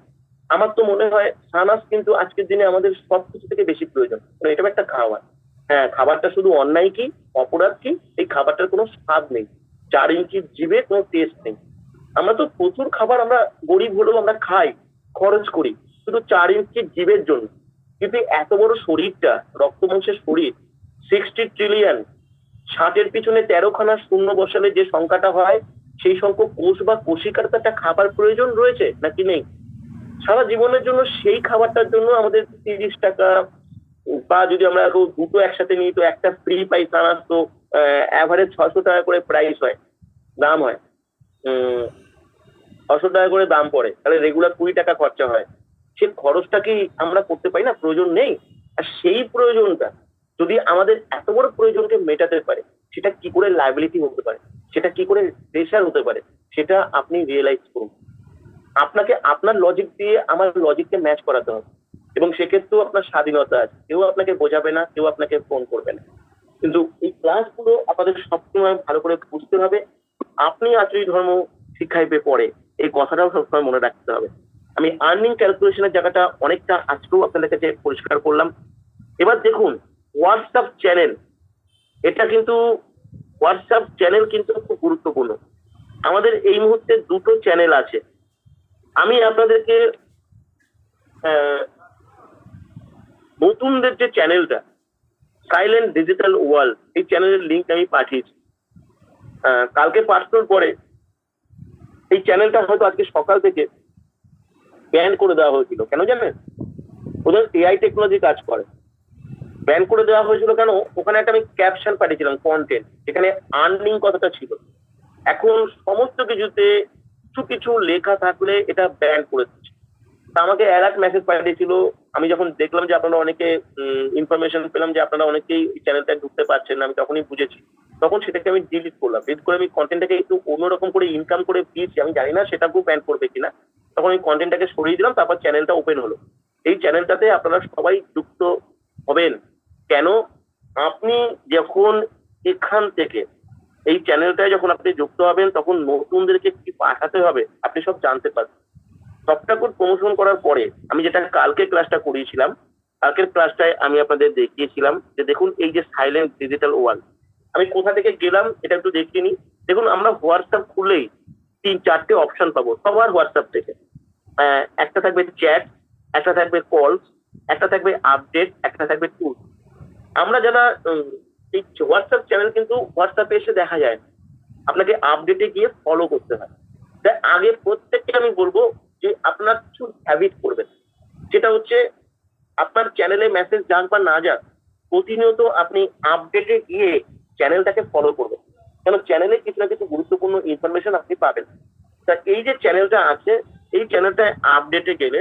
S1: আমার তো মনে হয় সানাস কিন্তু আজকের দিনে আমাদের সবকিছু থেকে বেশি প্রয়োজন। এটা একটা খাবার, হ্যাঁ, খাবারটা শুধু অন্যায় কি, অপরাধ কি, এই খাবারটার কোনো স্বাদ নেই, 4 ইঞ্চির জিভে কোনো টেস্ট নেই। আমরা তো প্রচুর খাবার, আমরা গরিব হলেও আমরা খাই, খরচ করি শুধু 4 ইঞ্চির জীবের জন্য। কিন্তু এত বড় শরীরটা, রক্ত মাংসের শরীর, 60 ট্রিলিয়ন, 60-এর পিছনে 13খানা শূন্য বসালে যে সংখ্যাটা হয়, সেই সংখ্যক কোষ বা কোষিকার তো একটা খাবার প্রয়োজন রয়েছে নাকি নেই? সারা জীবনের জন্য সেই খাবারটার জন্য আমাদের 30 টাকা, বা যদি আমরা দুটো একসাথে নিই তো একটা ফ্রি পাই, সানাস তো অ্যাভারেজ 600 টাকা করে প্রাইস হয়, দাম হয়, 600 টাকা করে দাম পড়ে, তাহলে রেগুলার 20 টাকা খরচা হয়। সে খরচটা কি আমরা করতে পারি না? প্রয়োজন নেই? আর সেই প্রয়োজনটা যদি আমাদের এত বড় প্রয়োজনকে মেটাতে পারে, সেটা কি করে লায়াবিলিটি হতে পারে, সেটা কি করে প্রেশার হতে পারে, সেটা আপনি রিয়েলাইজ করুন। আপনাকে আপনার লজিক দিয়ে আমার লজিককে ম্যাচ করাতে হবে, এবং সেক্ষেত্রেও আপনার স্বাধীনতা আছে, কেউ আপনাকে বোঝাবে না, কেউ আপনাকে ফোন করবে না। কিন্তু এই ক্লাসগুলো আপনাদের সবসময় ভালো করে বুঝতে হবে। আপনি আচরি ধর্ম শিক্ষায় পড়ে, এই কথাটাও সবসময় মনে রাখতে হবে। আমি আর্নিং ক্যালকুলেশনের জায়গাটা অনেকটা আজকেও আপনাদের কাছে পরিষ্কার করলাম। এবার দেখুন, হোয়াটসঅ্যাপ চ্যানেল, এটা কিন্তু হোয়াটসঅ্যাপ চ্যানেল কিন্তু খুব গুরুত্বপূর্ণ। আমাদের এই মুহূর্তে দুটো চ্যানেল আছে। আমি আপনাদেরকে নতুনদের যে চ্যানেলটা সাইলেন্ট ডিজিটাল ওয়ার্ল্ড, এই চ্যানেলের লিঙ্ক আমি পাঠিয়েছি। কালকে পাঠানোর পরে এই চ্যানেলটা হয়তো আজকে সকাল থেকে ব্যান করে দেওয়া হয়েছিল। কেন জানেন? ওদের এআই টেকনোলজি কাজ করে। ব্যান করে দেওয়া হয়েছিল কেন? ওখানে একটা আমি ক্যাপশন পাঠিয়েছিলাম, কন্টেন্ট, এখানে আর্নিং কথাটা ছিল। এখন সমস্ত কিছুতে কিছু কিছু লেখা থাকলে এটা ব্যান করে দিচ্ছে। তা আমাকে অ্যালার্ট মেসেজ পাঠিয়েছিল। আমি যখন দেখলাম যে আপনারা অনেকে ইনফরমেশন পেলাম যে আপনারা অনেকেই এই চ্যানেলটা ঢুকতে পারছেন না, আমি তখনই বুঝেছি। তখন সেটাকে আমি ডিলিট করলাম। ডিলিট করে আমি কন্টেন্টটাকে একটু অন্যরকম করে ইনকাম করে দিয়েছি। আমি জানি না সেটাকেও ব্যান করবে কিনা। তখন আমি কন্টেন্টটাকে সরিয়ে দিলাম, তারপর চ্যানেলটা ওপেন হলো। এই চ্যানেলটাতে আপনারা সবাই যুক্ত হবেন। কেন? আপনি যখন এখান থেকে এই চ্যানেলটায় যখন আপনি যুক্ত হবেন, তখন নতুনদেরকে কি পাঠাতে হবে আপনি সব জানতে পারবেন। সফটওয়্যার কোড প্রমোশন করার পরে আমি যেটা কালকে ক্লাসটা করিয়েছিলাম, কালকের ক্লাসটায় আমি আপনাদের দেখিয়েছিলাম যে দেখুন এই যে সাইলেন্ট ডিজিটাল ওয়ার্ল্ড, আমি কোথা থেকে গেলাম এটা একটু দেখিয়ে নিই। দেখুন আমরা হোয়াটসঅ্যাপ খুললেই 3-4টে অপশন পাবো সবার হোয়াটসঅ্যাপ থেকে। একটা থাকবে চ্যাট, একটা থাকবে কলস, একটা থাকবে আপডেট, একটা থাকবে টুল। আমরা যারা এই হোয়াটসঅ্যাপ চ্যানেল কিন্তু হোয়াটসঅ্যাপে এসে দেখা যায় না, আপনাকে আপডেটে গিয়ে ফলো করতে হয়। তাই আগে প্রত্যেককে আমি বলবো যে আপনার কিছু হ্যাবিট করবেন, যেটা হচ্ছে আপনার চ্যানেলে মেসেজ যাক বা না যাক, প্রতিনিয়ত আপনি আপডেটে গিয়ে চ্যানেলটাকে ফলো করবেন। কেন? চ্যানেলে কিছু না কিছু গুরুত্বপূর্ণ ইনফরমেশন আপনি পাবেন। তা এই যে চ্যানেলটা আছে, এই চ্যানেলটায় আপডেটে গেলে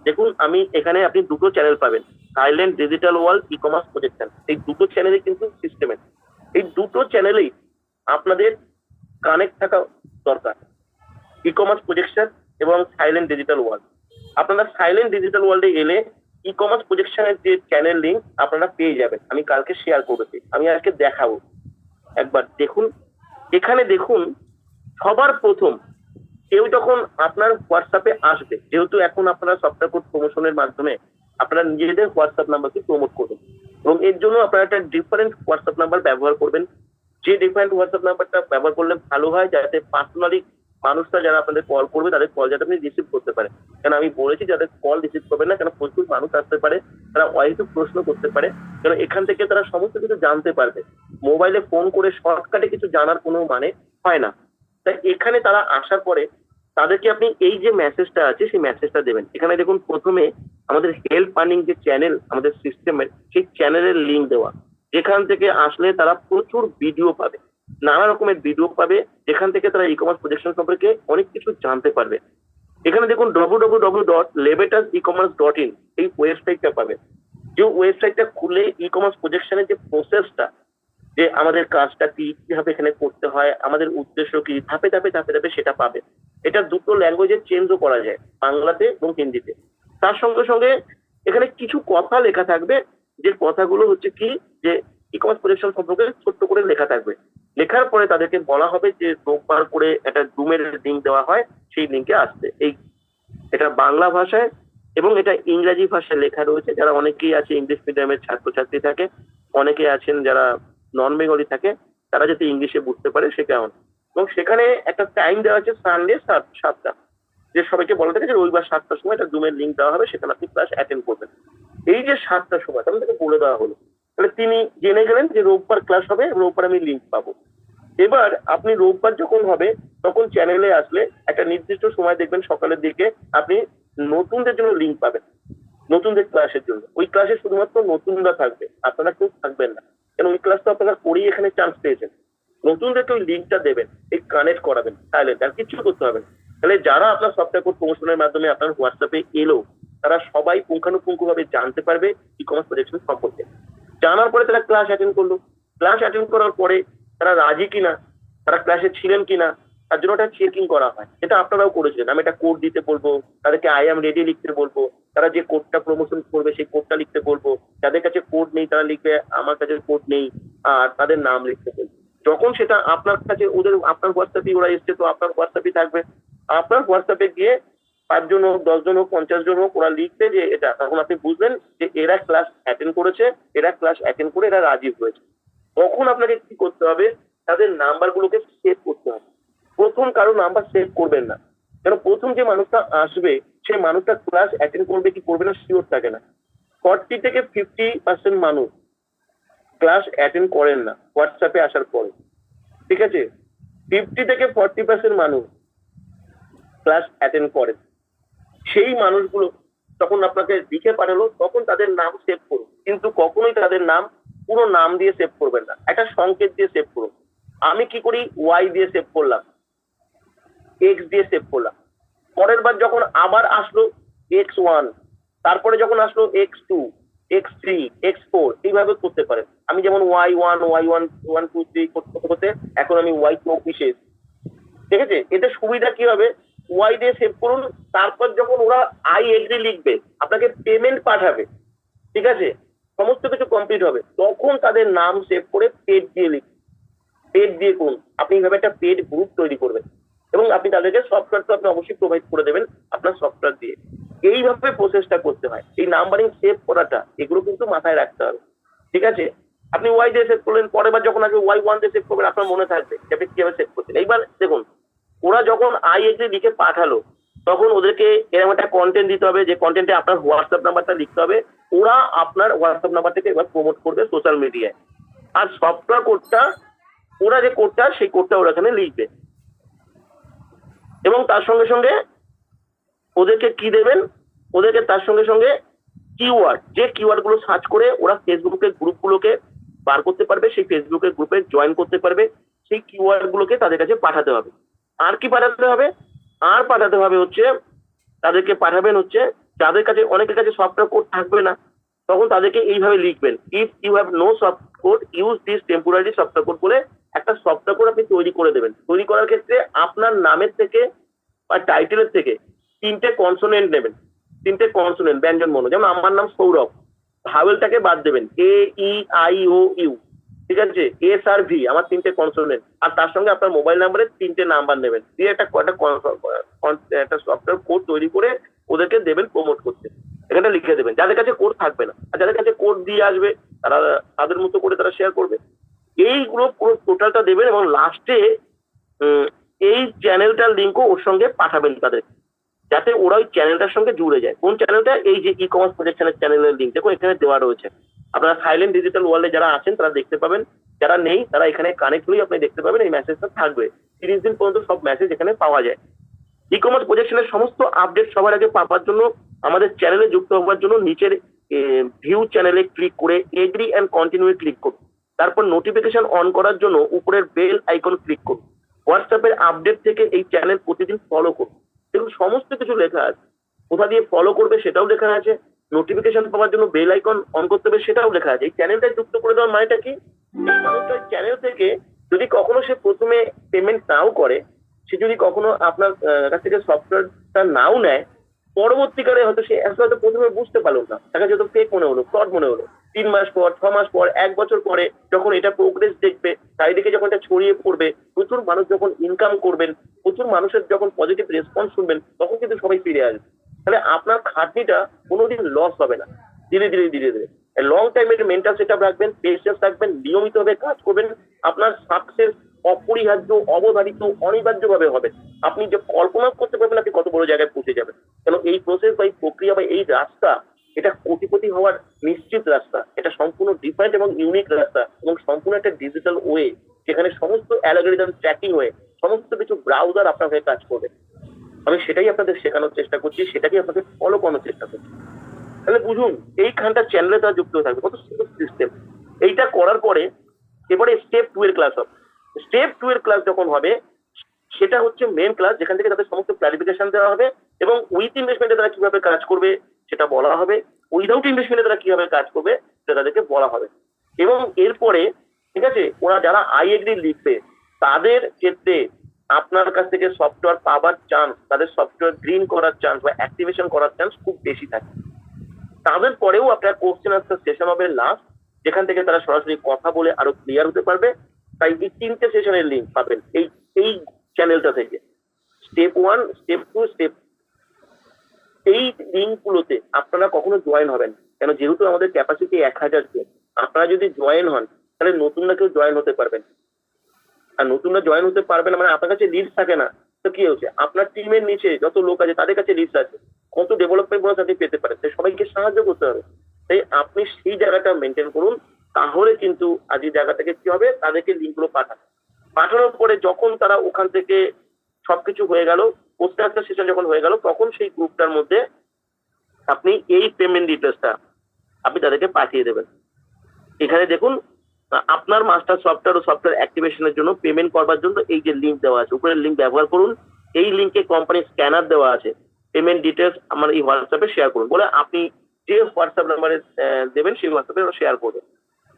S1: দেখুন আমি এখানে আপনি দুটো চ্যানেল পাবেন, silent digital world, e commerce projection. এই দুটো চ্যানেলে কিন্তু সিস্টেমের, এই দুটো চ্যানেলেই আপনাদের কানেক্ট থাকা দরকার, ই কমার্স প্রজেকশন এবং সাইলেন্ট ডিজিটাল ওয়ার্ল্ড। আপনারা সাইলেন্ট ডিজিটাল ওয়ার্ল্ডে এলে ই কমার্স প্রজেকশনের যে চ্যানেল লিঙ্ক আপনারা পেয়ে যাবেন। আমি কালকে শেয়ার করেছি, আমি আজকে দেখাবো। একবার দেখুন, এখানে দেখুন সবার প্রথম কেউ যখন আপনার হোয়াটসঅ্যাপে আসবে, যেহেতু এখন আপনারা সফটওয়্যার কোড প্রমোশনের মাধ্যমে আপনারা নিজেদের হোয়াটসঅ্যাপ নাম্বারকে প্রমোট করবেন, এবং এর জন্য আপনারা একটা ডিফারেন্ট হোয়াটসঅ্যাপ নাম্বার ব্যবহার করবেন। যে ডিফারেন্ট হোয়াটসঅ্যাপ নাম্বারটা ব্যবহার করলে ভালো হয়, যাতে পার্সোনালি মানুষরা যারা আপনাদের কল করবে তাদের কল যাতে আপনি রিসিভ করতে পারেন। কেন আমি বলেছি যাদের কল রিসিভ করবেন না, কেন প্রচুর মানুষ আসতে পারে, তারা অহেতুক প্রশ্ন করতে পারে। কেন এখান থেকে তারা সমস্ত কিছু জানতে পারবে। মোবাইলে ফোন করে শর্টকাটে কিছু জানার কোনো মানে হয় না। তাই এখানে তারা আসার পরে তাদেরকে আপনি এই যে মেসেজটা আছে সেই মেসেজটা দেবেন। এখানে দেখুন প্রথমে আমাদের হেল্প আর্নিং যে চ্যানেল আমাদের সিস্টেমের, সেই চ্যানেলের লিঙ্ক দেওয়া, যেখান থেকে আসলে তারা প্রচুর ভিডিও পাবে, নানা রকমের ভিডিও পাবে, যেখান থেকে তারা ই কমার্স প্রজেকশন সম্পর্কে অনেক কিছু জানতে পারবে। এখানে দেখুন www.lebetas-ecommerce.in এই ওয়েবসাইটটা পাবে। যে ওয়েবসাইটটা খুলে ই কমার্স প্রজেকশনের যে প্রসেসটা, যে আমাদের কাজটা কি, কিভাবে এখানে করতে হয়, আমাদের উদ্দেশ্য কি, ধাপে ধাপে ধাপে ধাপে সেটা পাবে। এটা দুটো ল্যাঙ্গুয়েজে চেঞ্জও করা যায়, বাংলাতে এবং হিন্দিতে। তার সঙ্গে সঙ্গে এখানে কিছু কথা লেখা থাকবে, যে কথাগুলো হচ্ছে কি, যে ই কমার্স প্রজেকশন সম্পর্কে ছোট্ট করে লেখা থাকবে। লেখার পরে তাদেরকে বলা হবে যে রোববার করে একটা জুমের লিঙ্ক দেওয়া হয়, সেই লিঙ্কে আসতে। এটা বাংলা ভাষায় এবং এটা ইংরাজি ভাষায় লেখা রয়েছে। যারা অনেকেই আছে ইংলিশ মিডিয়ামের ছাত্রছাত্রী থাকে, অনেকে আছেন যারা নন বেঙ্গলি থাকে, তারা যাতে ইংলিশে বুঝতে পারে সে কারণ। এবং সেখানে একটা টাইম দেওয়া আছে সানডে 7টা, যে সবাইকে বলা থাকে যে রবিবার 7টার সময় একটা জুমের লিঙ্ক দেওয়া হবে, সেখানে আপনি ক্লাস অ্যাটেন্ড করবেন। এই যে 7টার সময় তাহলে তাকে বলে দেওয়া হলো, তাহলে তিনি জেনে গেলেন যে রোববার ক্লাস হবে, রোববার আমি লিঙ্ক পাবো। এবার আপনি রোববার যখন হবে তখন চ্যানেলে আসলে একটা নির্দিষ্ট সময় দেখবেন সকালের দিকে আপনি নতুনদের জন্য লিঙ্ক পাবেন, নতুনদের ক্লাসের জন্য। ওই ক্লাসে শুধুমাত্র নতুনরা থাকবে, আপনারা কেউ থাকবেন না। কেন ওই ক্লাস তো আপনারা করেই এখানে চান্স পেয়েছেন। নতুনদেরকে ওই লিঙ্কটা দেবেন, এই কানেক্ট করাবেন, সাইলেন্ট, আর কিছু করতে হবে না। তাহলে যারা আপনার সফটওয়্যার কোড প্রমোশনের মাধ্যমে আপনার হোয়াটসঅ্যাপে এলো, তারা সবাই পুঙ্খানুপুঙ্খভাবে জানতে পারবে ই কমার্স প্রজেকশন সম্পর্কে। জানার পরে তারা ক্লাস অ্যাটেন্ড করলো, ক্লাস অ্যাটেন্ড করার পরে তারা রাজি কিনা, তারা ক্লাসে ছিলেন কিনা, তার জন্য একটা চেকিং করা হয়। এটা আপনারাও করেছিলেন। আমি একটা কোড দিতে বলবো, তাদেরকে আই এম রেডি লিখতে বলবো, তারা যে কোডটা প্রমোশন করবে সেই কোডটা লিখতে বলবো। যাদের কাছে কোড নেই তারা লিখবে আমার কাছে কোড নেই, আর তাদের নাম লিখতে বলবো। যখন সেটা আপনার কাছে ওদের আপনার হোয়াটসঅ্যাপে ওরা এসছে, তো আপনার হোয়াটসঅ্যাপে থাকবে। আপনার হোয়াটসঅ্যাপে গিয়ে 5 জন হোক, 10 জন হোক, 50 জন হোক, ওরা লিখবে যে এটা, তখন আপনি বুঝবেন যে এরা ক্লাস অ্যাটেন্ড করেছে, এরা ক্লাস অ্যাটেন্ড করে এরা রাজি হয়েছে। তখন আপনাকে কি করতে হবে, তাদের নাম্বার গুলোকে সেভ করতে হবে। প্রথম কারো নাম্বার সেভ করবেন না, কারণ প্রথম যে মানুষটা আসবে সেই মানুষটা ক্লাস অ্যাটেন্ড করবে কি করবে না শিওর থাকে না। 40 থেকে 50% মানুষ ক্লাস অ্যাটেন্ড করেন না হোয়াটসঅ্যাপে আসার পরে, ঠিক আছে। 50 থেকে 40% মানুষ ক্লাস অ্যাটেন্ড করেন। সেই মানুষগুলো তখন আপনাকে লিখে পাঠালো, তখন তাদের নাম সেভ করুন, কিন্তু কখনোই তাদের নাম পুরো নাম দিয়ে সেভ করবেন না, একটা সংকেত দিয়ে সেভ করুন। আমি কি করি, ওয়াই দিয়ে সেভ করলাম, এক্স দিয়ে সেভ করলাম। পরের বার যখন আবার আসলো X1, তারপরে যখন আসলো X2, X3, X4, এইভাবে করতে পারেন। আমি যেমন Y1, Y1, 1, 2, 3 করতে করতে এখন আমি Y24, ঠিক আছে। এতে সুবিধা কি হবে, ওয়াই দিয়ে সেভ করুন, তারপর যখন ওরা আই এগ্রি লিখবে, আপনাকে পেমেন্ট পাঠাবে, ঠিক আছে, সমস্ত কিছু কমপ্লিট হবে, তখন তাদের নাম সেভ করে পেড দিয়ে লিখুন। পেড দিয়ে করুন, আপনি এইভাবে একটা পেড গ্রুপ তৈরি করবেন এবং আপনি তাদেরকে সফটওয়্যার তো আপনি অবশ্যই প্রোভাইড করে দেবেন আপনার সফটওয়্যার দিয়ে। এইভাবে প্রসেসটা করতে হয়, এই নাম্বারিং সেভ করাটা, এগুলো কিন্তু মাথায় রাখতে হবে, ঠিক আছে। আপনি ওয়াই দিয়ে সেভ করলেন, পরের বার যখন আসবে Y1 দিয়ে সেভ করবেন, আপনার মনে থাকবে যে আপনি কিভাবে সেভ করছেন। এইবার দেখুন, ওরা যখন আই এগ্রি লিখে পাঠালো, তখন ওদেরকে এরকম একটা কন্টেন্ট দিতে হবে, যে কন্টেন্টে আপনার হোয়াটসঅ্যাপ নাম্বারটা লিখতে হবে। ওরা আপনার হোয়াটসঅ্যাপ নাম্বার থেকে এবার প্রমোট করবে সোশ্যাল মিডিয়ায়, আর সফটওয়্যার কোডটা, ওরা যে কোডটা, সেই কোডটা ওরা এখানে লিখবে। এবং তার সঙ্গে সঙ্গে ওদেরকে কি দেবেন, ওদেরকে তার সঙ্গে সঙ্গে কিওয়ার্ড, যে কিওয়ার্ড গুলো সার্চ করে ওরা ফেসবুকের গ্রুপগুলোকে বার করতে পারবে, সেই ফেসবুকের গ্রুপে জয়েন করতে পারবে, সেই কিওয়ার্ড গুলোকে তাদের কাছে পাঠাতে হবে। আর কি পাঠাতে হবে, আর পাঠাতে হবে হচ্ছে, তাদেরকে পাঠাবেন হচ্ছে, যাদের কাছে, অনেকের কাছে সফটওয়্যার কোড থাকবে না, তখন তাদেরকে এইভাবে লিখবেন, if you have no soft code use this temporary software code বলে একটা সফটওয়্যার কোড আপনি তৈরি করে দেবেন। তৈরি করার ক্ষেত্রে আপনার নামের থেকে বা টাইটেলের থেকে 3টে কনসোনেন্ট নেবেন, 3টে কনসোনেন্ট ব্যঞ্জন বর্ণ। যেমন আমার নাম সৌরভ, ভাওয়েলটাকে বাদ দেবেন, AEIOU, ঠিক আছে, এস আর ভি, আমার 3টে কনসোনেন্ট, আর তার সঙ্গে আপনার মোবাইল নাম্বারের 3টে নাম্বার নেবেন, দিয়ে একটা সফটওয়্যার কোড তৈরি করে ওদেরকে দেবেন প্রমোট করতে। এখানে লিখে দেবেন, যাদের কাছে কোড থাকবে না, আর যাদের কাছে কোড দিয়ে আসবে তারা তাদের মতো করে তারা শেয়ার করবে। এইগুলো পুরো টোটালটা দেবেন এবং লাস্টে এই চ্যানেলটার লিঙ্কও ওর সঙ্গে পাঠাবেন তাদের, যাতে ওরা ওই চ্যানেলটার সঙ্গে জুড়ে যায়। কোন চ্যানেলটা, এই যে ই কমার্স প্রজেকশনের চ্যানেলের লিঙ্ক দেখো এখানে দেওয়া রয়েছে। আপনারা সাইলেন্ট ডিজিটাল ওয়ার্ল্ডে যারা আছেন তারা দেখতে পাবেন, যারা নেই তারা এখানে কানেক্ট হলেই আপনি দেখতে পাবেন, এই মেসেজটা থাকবে। 30 দিন পর্যন্ত সব মেসেজ এখানে পাওয়া যায়। ই কমার্স প্রজেকশনের সমস্ত আপডেট সবার আগে পাওয়ার জন্য, আমাদের চ্যানেলে যুক্ত হওয়ার জন্য নিচের ভিউ চ্যানেলে ক্লিক করে এগ্রি অ্যান্ড কন্টিনিউ ক্লিক করুন। তারপর নোটিফিকেশন অন করার জন্য উপরের বেল আইকন ক্লিক করুন। হোয়াটসঅ্যাপের আপডেট থেকে এই চ্যানেল প্রতিদিন ফলো করুন। দেখুন সমস্ত কিছু লেখা আছে, কোথা দিয়ে ফলো করবে সেটাও লেখা আছে, নোটিফিকেশন পাওয়ার জন্য বেল আইকন অন করতে হবে সেটাও লেখা আছে। এই চ্যানেলটা যুক্ত করে দেওয়ার মানেটা কি, এই মানুষটা চ্যানেল থেকে যদি কখনো সে প্রথমে পেমেন্ট নাও করে, সে যদি কখনো আপনার কাছ থেকে সফটওয়্যারটা নাও নেয়, পরবর্তীকালে হয়তো সে হয়তো প্রথমে বুঝতে পারলো না, তাকে যত ফেক মনে হলো, ফ্রড মনে হলো, 3 মাস পর, 6 মাস পর, 1 বছর পরে যখন এটা প্রোগ্রেস দেখবে, চারিদিকে যখন এটা ছড়িয়ে পড়বে, প্রচুর মানুষ যখন ইনকাম করবেন, প্রচুর মানুষের যখন পজিটিভ রেসপন্স শুনবেন, তখন কিন্তু সবাই ফিরে আসবে। তাহলে আপনার খাটনিটা কোনোদিন লস হবে না। ধীরে ধীরে ধীরে ধীরে লং টাইম একটা মেন্টাল সেট আপ রাখবেন, পেশেন্স রাখবেন, নিয়মিতভাবে কাজ করবেন, আপনার সাকসেস অপরিহার্য, অবধারিত, অনিবার্যভাবে হবে। আপনি যে কল্পনা করতে পারবেন আপনি কত বড় জায়গায় পৌঁছে যাবেন। কেন এই প্রসেস বা এই প্রক্রিয়া বা এই রাস্তা, এটা কোটিপতি হওয়ার নিশ্চিত রাস্তা। এটা সম্পূর্ণ ডিফারেন্ট এবং ইউনিক রাস্তা এবং সম্পূর্ণ একটা ডিজিটাল ওয়ে, যেখানে সমস্ত অ্যালগরিদম ট্র্যাকিং হয়ে সমস্ত কিছু ব্রাউজার আপনার হয়ে কাজ করবে। আমি সেটাই আপনাদের শেখানোর চেষ্টা করছি, সেটাকে আপনাদের ফলো করানোর চেষ্টা করছি। তাহলে বুঝুন এইখানটা চ্যানেলে তারা যুক্ত হয়ে থাকবে, কত সুন্দর সিস্টেম। এইটা করার পরে এবারে স্টেপ 2 এর ক্লাস হবে। স্টেপ 2 এর ক্লাস যখন হবে, সেটা হচ্ছে মেন ক্লাস, যেখান থেকে তাদের সমস্ত ক্লারিফিকেশন দেওয়া হবে এবং উইথ ইনভেস্টমেন্টে তারা কিভাবে কাজ করবে সেটা বলা হবে, উইদাউট ইনভেস্টমেন্টে তারা কিভাবে কাজ করবে সেটা তাদেরকে বলা হবে। এবং এরপরে ঠিক আছে, ওরা যারা আই এগ্রি লিখবে তাদের ক্ষেত্রে আপনার কাছ থেকে সফটওয়্যার পাওয়ার চান্স, তাদের সফটওয়্যার গ্রিন করার চান্স বা অ্যাক্টিভেশন করার চান্স খুব বেশি থাকে। তাদের পরেও আপনার কোশ্চেন আনসার সেশন হবে লাস্ট, যেখান থেকে তারা সরাসরি কথা বলে আরো ক্লিয়ার হতে পারবে। তাই এই 3টে সেশনের লিঙ্ক পাবেন এই এই চ্যানেলটা থেকে, স্টেপ 1, স্টেপ 2, স্টেপ এই লিঙ্কগুলোতে আপনারা কখনো জয়েন হবেন, কেন যেহেতু আমাদের ক্যাপাসিটি 1000 জন, আপনারা যদি জয়েন হন তাহলে নতুনরা কেউ জয়েন হতে পারবেন, আর নতুনরা জয়েন হতে পারবে না মানে আপনার কাছে লিড থাকে না, তো কি হচ্ছে আপনার টিমের নিচে যত লোক আছে তাদের কাছে লিড আছে, কত ডেভেলপমেন্ট বোনাস আপনি পেতে পারেন, তাই সবাইকে সাহায্য করতে হবে। তাই আপনি সেই জায়গাটা মেনটেন করুন, তাহলে কিন্তু আজ এই জায়গা থেকে কি হবে, তাদেরকে লিঙ্কগুলো পাঠানোর পরে যখন তারা ওখান থেকে সবকিছু হয়ে গেল, পোস্টার সেশন যখন হয়ে গেল, তখন সেই গ্রুপটার মধ্যে আপনি এই পেমেন্ট ডিটেলসটা আপনি তাদেরকে পাঠিয়ে দেবেন। এখানে দেখুন আপনার মাস্টার সফটওয়্যার ও সফটওয়্যার অ্যাক্টিভেশনের জন্য পেমেন্ট করবার জন্য এই যে লিঙ্ক দেওয়া আছে, উপরের লিঙ্ক ব্যবহার করুন। এই লিঙ্কে কোম্পানির স্ক্যানার দেওয়া আছে, পেমেন্ট ডিটেলস আমার এই হোয়াটসঅ্যাপে শেয়ার করুন বলে আপনি যে হোয়াটসঅ্যাপ নাম্বারে দেবেন সেই হোয়াটসঅ্যাপে শেয়ার করবেন।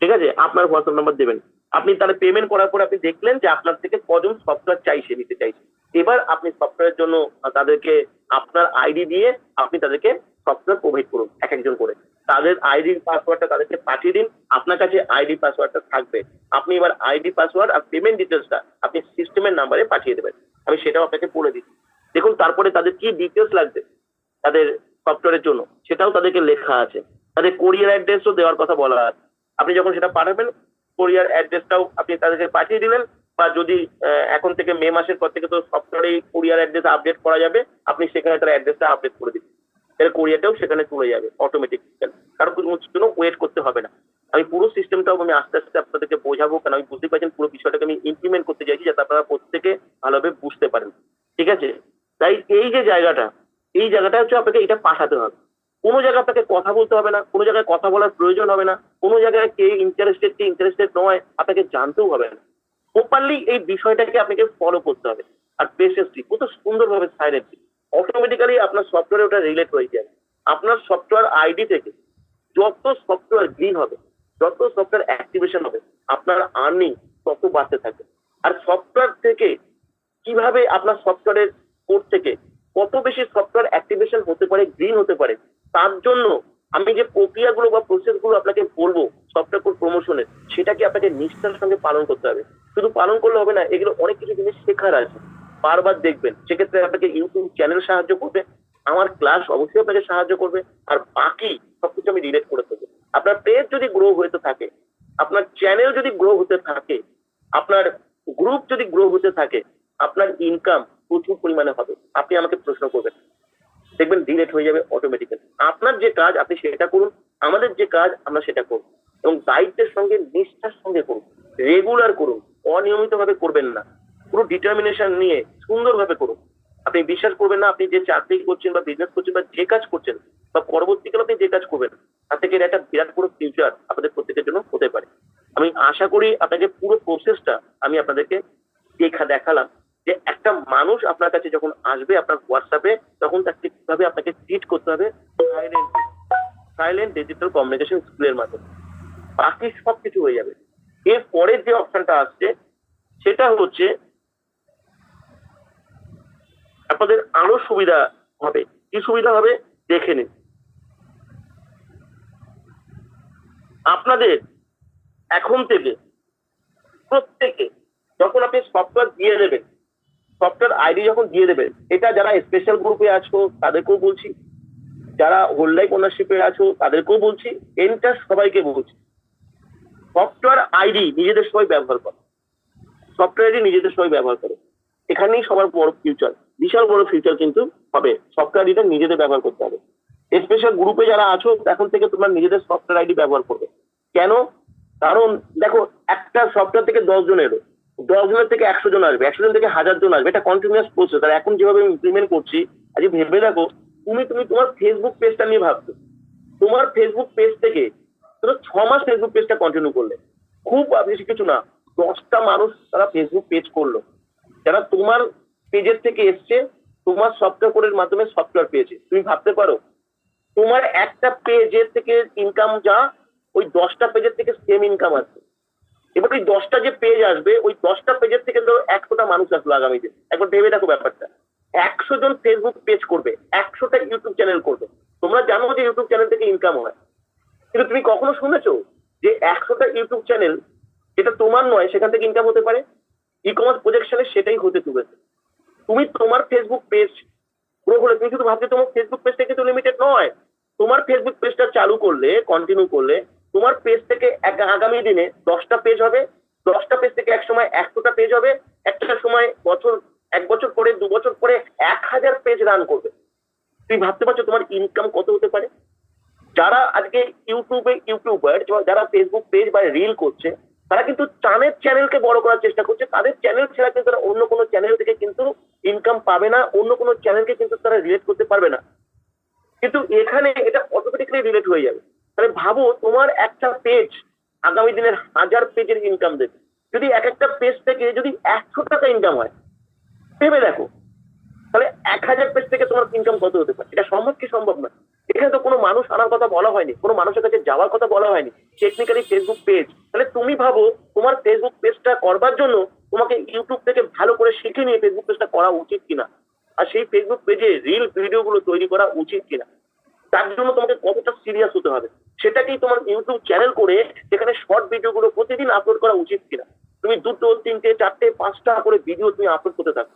S1: ঠিক আছে, আপনার হোয়াটসঅ্যাপ নাম্বার দেবেন। আপনি তাহলে পেমেন্ট করার পর আপনি দেখলেন যে আপনার থেকে কজন সফটওয়্যার নিতে চাইছে। এবার আপনি সফটওয়্যারের জন্য তাদেরকে আপনার আইডি দিয়ে আপনি তাদেরকে সফটওয়্যার প্রোভাইড করুন এক একজন করে। তাদের আইডি পাসওয়ার্ডটা তাদেরকে পাঠিয়ে দিন, আপনার কাছে আইডি পাসওয়ার্ডটা থাকবে। আপনি এবার আইডি পাসওয়ার্ড আর পেমেন্ট ডিটেলসটা আপনি সিস্টেমের নাম্বারে পাঠিয়ে দেবেন। আমি সেটাও আপনাকে বলে দিচ্ছি। দেখুন তারপরে তাদের কি ডিটেলস লাগবে তাদের সফটওয়্যারের জন্য সেটাও তাদেরকে লেখা আছে, তাদের কোরিয়ার অ্যাড্রেসও দেওয়ার কথা বলা আছে। আপনি যখন সেটা পাঠাবেন কোরিয়ার অ্যাড্রেসটাও আপনি তাদেরকে পাঠিয়ে দিলেন, বা যদি এখন থেকে মে মাসের পর থেকে তো সফটওয়্যারে কোরিয়ার অ্যাড্রেস আপডেট করা যাবে, আপনি সেখানে তার অ্যাড্রেসটা আপডেট করে দিন, তাহলে কোরিয়ারটাও সেখানে চলে যাবে অটোমেটিক, কারণ কোনো জন্য ওয়েট করতে হবে না। আমি পুরো সিস্টেমটাও আমি আস্তে আস্তে আপনাদেরকে বোঝাবো, কারণ আমি বুঝতে পারছেন পুরো বিষয়টাকে আমি ইমপ্লিমেন্ট করতে চাইছি যাতে আপনারা প্রত্যেকে ভালোভাবে বুঝতে পারেন। ঠিক আছে, তাই এই যে জায়গাটা, এই জায়গাটা হচ্ছে আপনাকে এটা পাঠাতে হবে। কোনো জায়গায় আপনাকে কথা বলতে হবে না, কোনো জায়গায় কথা বলার প্রয়োজন হবে না, কোনো জায়গায় কে ইন্টারেস্টেড নয় আপনাকে জানতেও হবে না। প্রপারলি এই বিষয়টাকে আপনাকে ফলো করতে হবে, আর পেশেন্সলি কত সুন্দরভাবে সাইলেন্টলি অটোমেটিক্যালি আপনার সফটওয়্যারে ওটা রিলেট হয়ে যাবে। আপনার সফটওয়্যার আইডি থেকে যত সফটওয়্যার গ্রিন হবে, যত সফটওয়্যার অ্যাক্টিভেশন হবে, আপনার আর্নিং তত বাড়তে থাকবে। আর সফটওয়্যার থেকে কিভাবে আপনার সফটওয়্যারের কোড থেকে কত বেশি সফটওয়্যার অ্যাক্টিভেশন হতে পারে, গ্রিন হতে পারে, তার জন্য আমি যে প্রক্রিয়াগুলো বা প্রসেসগুলো আপনাকে বলবো সফটওয়্যার কোড প্রমোশনের, সেটাকে আপনাকে নিষ্ঠার সঙ্গে পালন করতে হবে। শুধু পালন করলে হবে না, এগুলো অনেক কিছু জিনিস শেখার আছে, বারবার দেখবেন। সেক্ষেত্রে আপনাকে ইউটিউব চ্যানেল সাহায্য করবে, আমার ক্লাস অবশ্যই আপনাকে সাহায্য করবে, আর বাকি সবকিছু আমি রিলেট করে দেবো। আপনার পেজ যদি গ্রো হতে থাকে, আপনার চ্যানেল যদি গ্রো হতে থাকে, আপনার গ্রুপ যদি গ্রো হতে থাকে, আপনার ইনকাম প্রচুর পরিমাণে হবে। আপনি আমাকে প্রশ্ন করবেন, দেখবেন ডিলেট হয়ে যাবে অটোমেটিক্যালি। আপনার যে কাজ আপনি সেটা করুন, আমাদের যে কাজ আমরা সেটা করব, এবং দায়িত্বের সঙ্গে নিষ্ঠার সঙ্গে করুন, রেগুলার করুন, অনিয়মিত ভাবে করবেন না, পুরো ডিটারমিনেশন নিয়ে সুন্দরভাবে করুন। আপনি বিশ্বাস করবেন না, আপনি যে চাকরি করছেন বা বিজনেস করছেন বা যে কাজ করছেন বা পরবর্তীকালে আপনি যে কাজ করবেন, তার থেকে একটা বিরাট বড় ফিউচার আপনাদের প্রত্যেকের জন্য হতে পারে। আমি আশা করি আপনাকে পুরো প্রসেসটা আমি আপনাদেরকে দেখালাম, যে একটা মানুষ আপনার কাছে যখন আসবে আপনার হোয়াটসঅ্যাপে, তখন তাকে কিভাবে আপনাকে ট্রিট করতে হবে সাইলেন্ট ডিজিটাল কমিউনিকেশন স্কিলের মাধ্যমে। বাকি সবকিছু হয়ে যাবে। এর পরের যে অপশনটা আসছে সেটা হচ্ছে আপনাদের আরো সুবিধা হবে। কি সুবিধা হবে দেখে নিন। আপনাদের এখন থেকে প্রত্যেকে যখন আপনি সফটওয়্যার দিয়ে দেবেন, সফটওয়্যার আইডি যখন দিয়ে দেবেন, এটা যারা স্পেশাল গ্রুপে আছো তাদেরকেও বলছি, যারা হোল লাইফ ওনারশিপে আছো তাদেরকেও বলছি, এটা সবাইকে বলছি, সফটওয়্যার আইডি নিজেদের সবাই ব্যবহার করো, সফটওয়্যার আইডি নিজেদের সবাই ব্যবহার করো। এখানেই সবার বড় ফিউচার, বিশাল বড় ফিউচার কিন্তু হবে। সফটওয়্যার আইডিটা নিজেদের ব্যবহার করতে হবে। স্পেশাল গ্রুপে যারা আছো এখন থেকে তোমরা নিজেদের সফটওয়্যার আইডি ব্যবহার করবে। কেন? কারণ দেখো, একটা সফটওয়্যার থেকে 10 জন এলো, 10 জনের থেকে 100 জন আসবে, 100 জন থেকে 1000 জন আসবে, এটা কন্টিনিউয়াস প্রসেস। আর এখন যেভাবে আমি ইমপ্লিমেন্ট করছি, আজকে ভেবে দেখো, তুমি তোমার ফেসবুক পেজটা নিয়ে ভাবছো, তোমার ফেসবুক পেজ থেকে তুমি 6 মাস ফেসবুক পেজটা কন্টিনিউ করলে, খুব বেশি কিছু না, 10টা মানুষ তারা ফেসবুক পেজ করলো, যারা তোমার পেজের থেকে এসছে, তোমার সফটওয়্যার কোডের মাধ্যমে সফটওয়্যার পেয়েছে। তুমি ভাবতে পারো তোমার একটা পেজের থেকে ইনকাম যা, ওই 10টা পেজের থেকে সেম ইনকাম আসবে। এবার ওই 10টা যে পেজ আসবে, ওই 10টা পেজের থেকে ধরো 100টা মানুষ আসলো আগামীতে। একবার ভেবে দেখো ব্যাপারটা, 100 জন ফেসবুক পেজ করবে, 100টা ইউটিউব চ্যানেল করবে। তোমরা জানো যে ইউটিউব চ্যানেল থেকে ইনকাম হয়, কিন্তু তুমি কখনো শুনেছো যে 100টা ইউটিউব চ্যানেল যেটা তোমার নয় সেখান থেকে ইনকাম হতে পারে? ই কমার্স প্রজেকশনে সেটাই হতে চলেছে। তুমি তোমার ফেসবুক পেজ গ্রো হলে তুমি শুধু ভাবছো তোমার ফেসবুক পেজটা কিন্তু লিমিটেড নয়। তোমার ফেসবুক পেজটা চালু করলে, কন্টিনিউ করলে, তোমার পেজ থেকে আগামী দিনে 10টা পেজ হবে, 10টা পেজ থেকে এক সময় 100টা পেজ হবে, একটা সময় বছর, 1 বছর পরে, 2 বছর পরে 1000 পেজ রান করবে। তুমি ভাবতে পারছো তোমার ইনকাম কত হতে পারে? যারা আজকে ইউটিউবার, যারা ফেসবুক পেজ বা রিল করছে, তারা কিন্তু তাদের চ্যানেলকে বড় করার চেষ্টা করছে। তাদের চ্যানেল ছাড়া কিন্তু তারা অন্য কোনো চ্যানেল থেকে কিন্তু ইনকাম পাবে না, অন্য কোনো চ্যানেলকে কিন্তু তারা রিলেট করতে পারবে না। কিন্তু এখানে এটা অটোমেটিক্যালি রিলেট হয়ে যাবে। তাহলে ভাবো তোমার একটা পেজ আগামী দিনের 1000 পেজের ইনকাম দেবে। যদি এক একটা পেজ থেকে যদি 100 টাকা ইনকাম হয়, ভেবে দেখো তাহলে 1000 পেজ থেকে তোমার ইনকাম কত হতে পারে? এটা সম্ভব কি সম্ভব না? এখানে তো কোনো মানুষ আনার কথা বলা হয়নি, কোনো মানুষের কাছে যাওয়ার কথা বলা হয়নি, টেকনিক্যালি ফেসবুক পেজ। তাহলে তুমি ভাবো তোমার ফেসবুক পেজটা করবার জন্য তোমাকে ইউটিউব থেকে ভালো করে শিখে নিয়ে ফেসবুক পেজটা করা উচিত কিনা, আর সেই ফেসবুক পেজে রিল ভিডিওগুলো তৈরি করা উচিত কিনা। তার জন্য তোমাকে কতটা সিরিয়াস হতে হবে, সেটাকেই তোমার ইউটিউব চ্যানেল করে সেখানে শর্ট ভিডিওগুলো প্রতিদিন আপলোড করা উচিত কিনা। তুমি 2টো 3টে 4টে 5টা করে ভিডিও তুমি আপলোড করতে থাকো,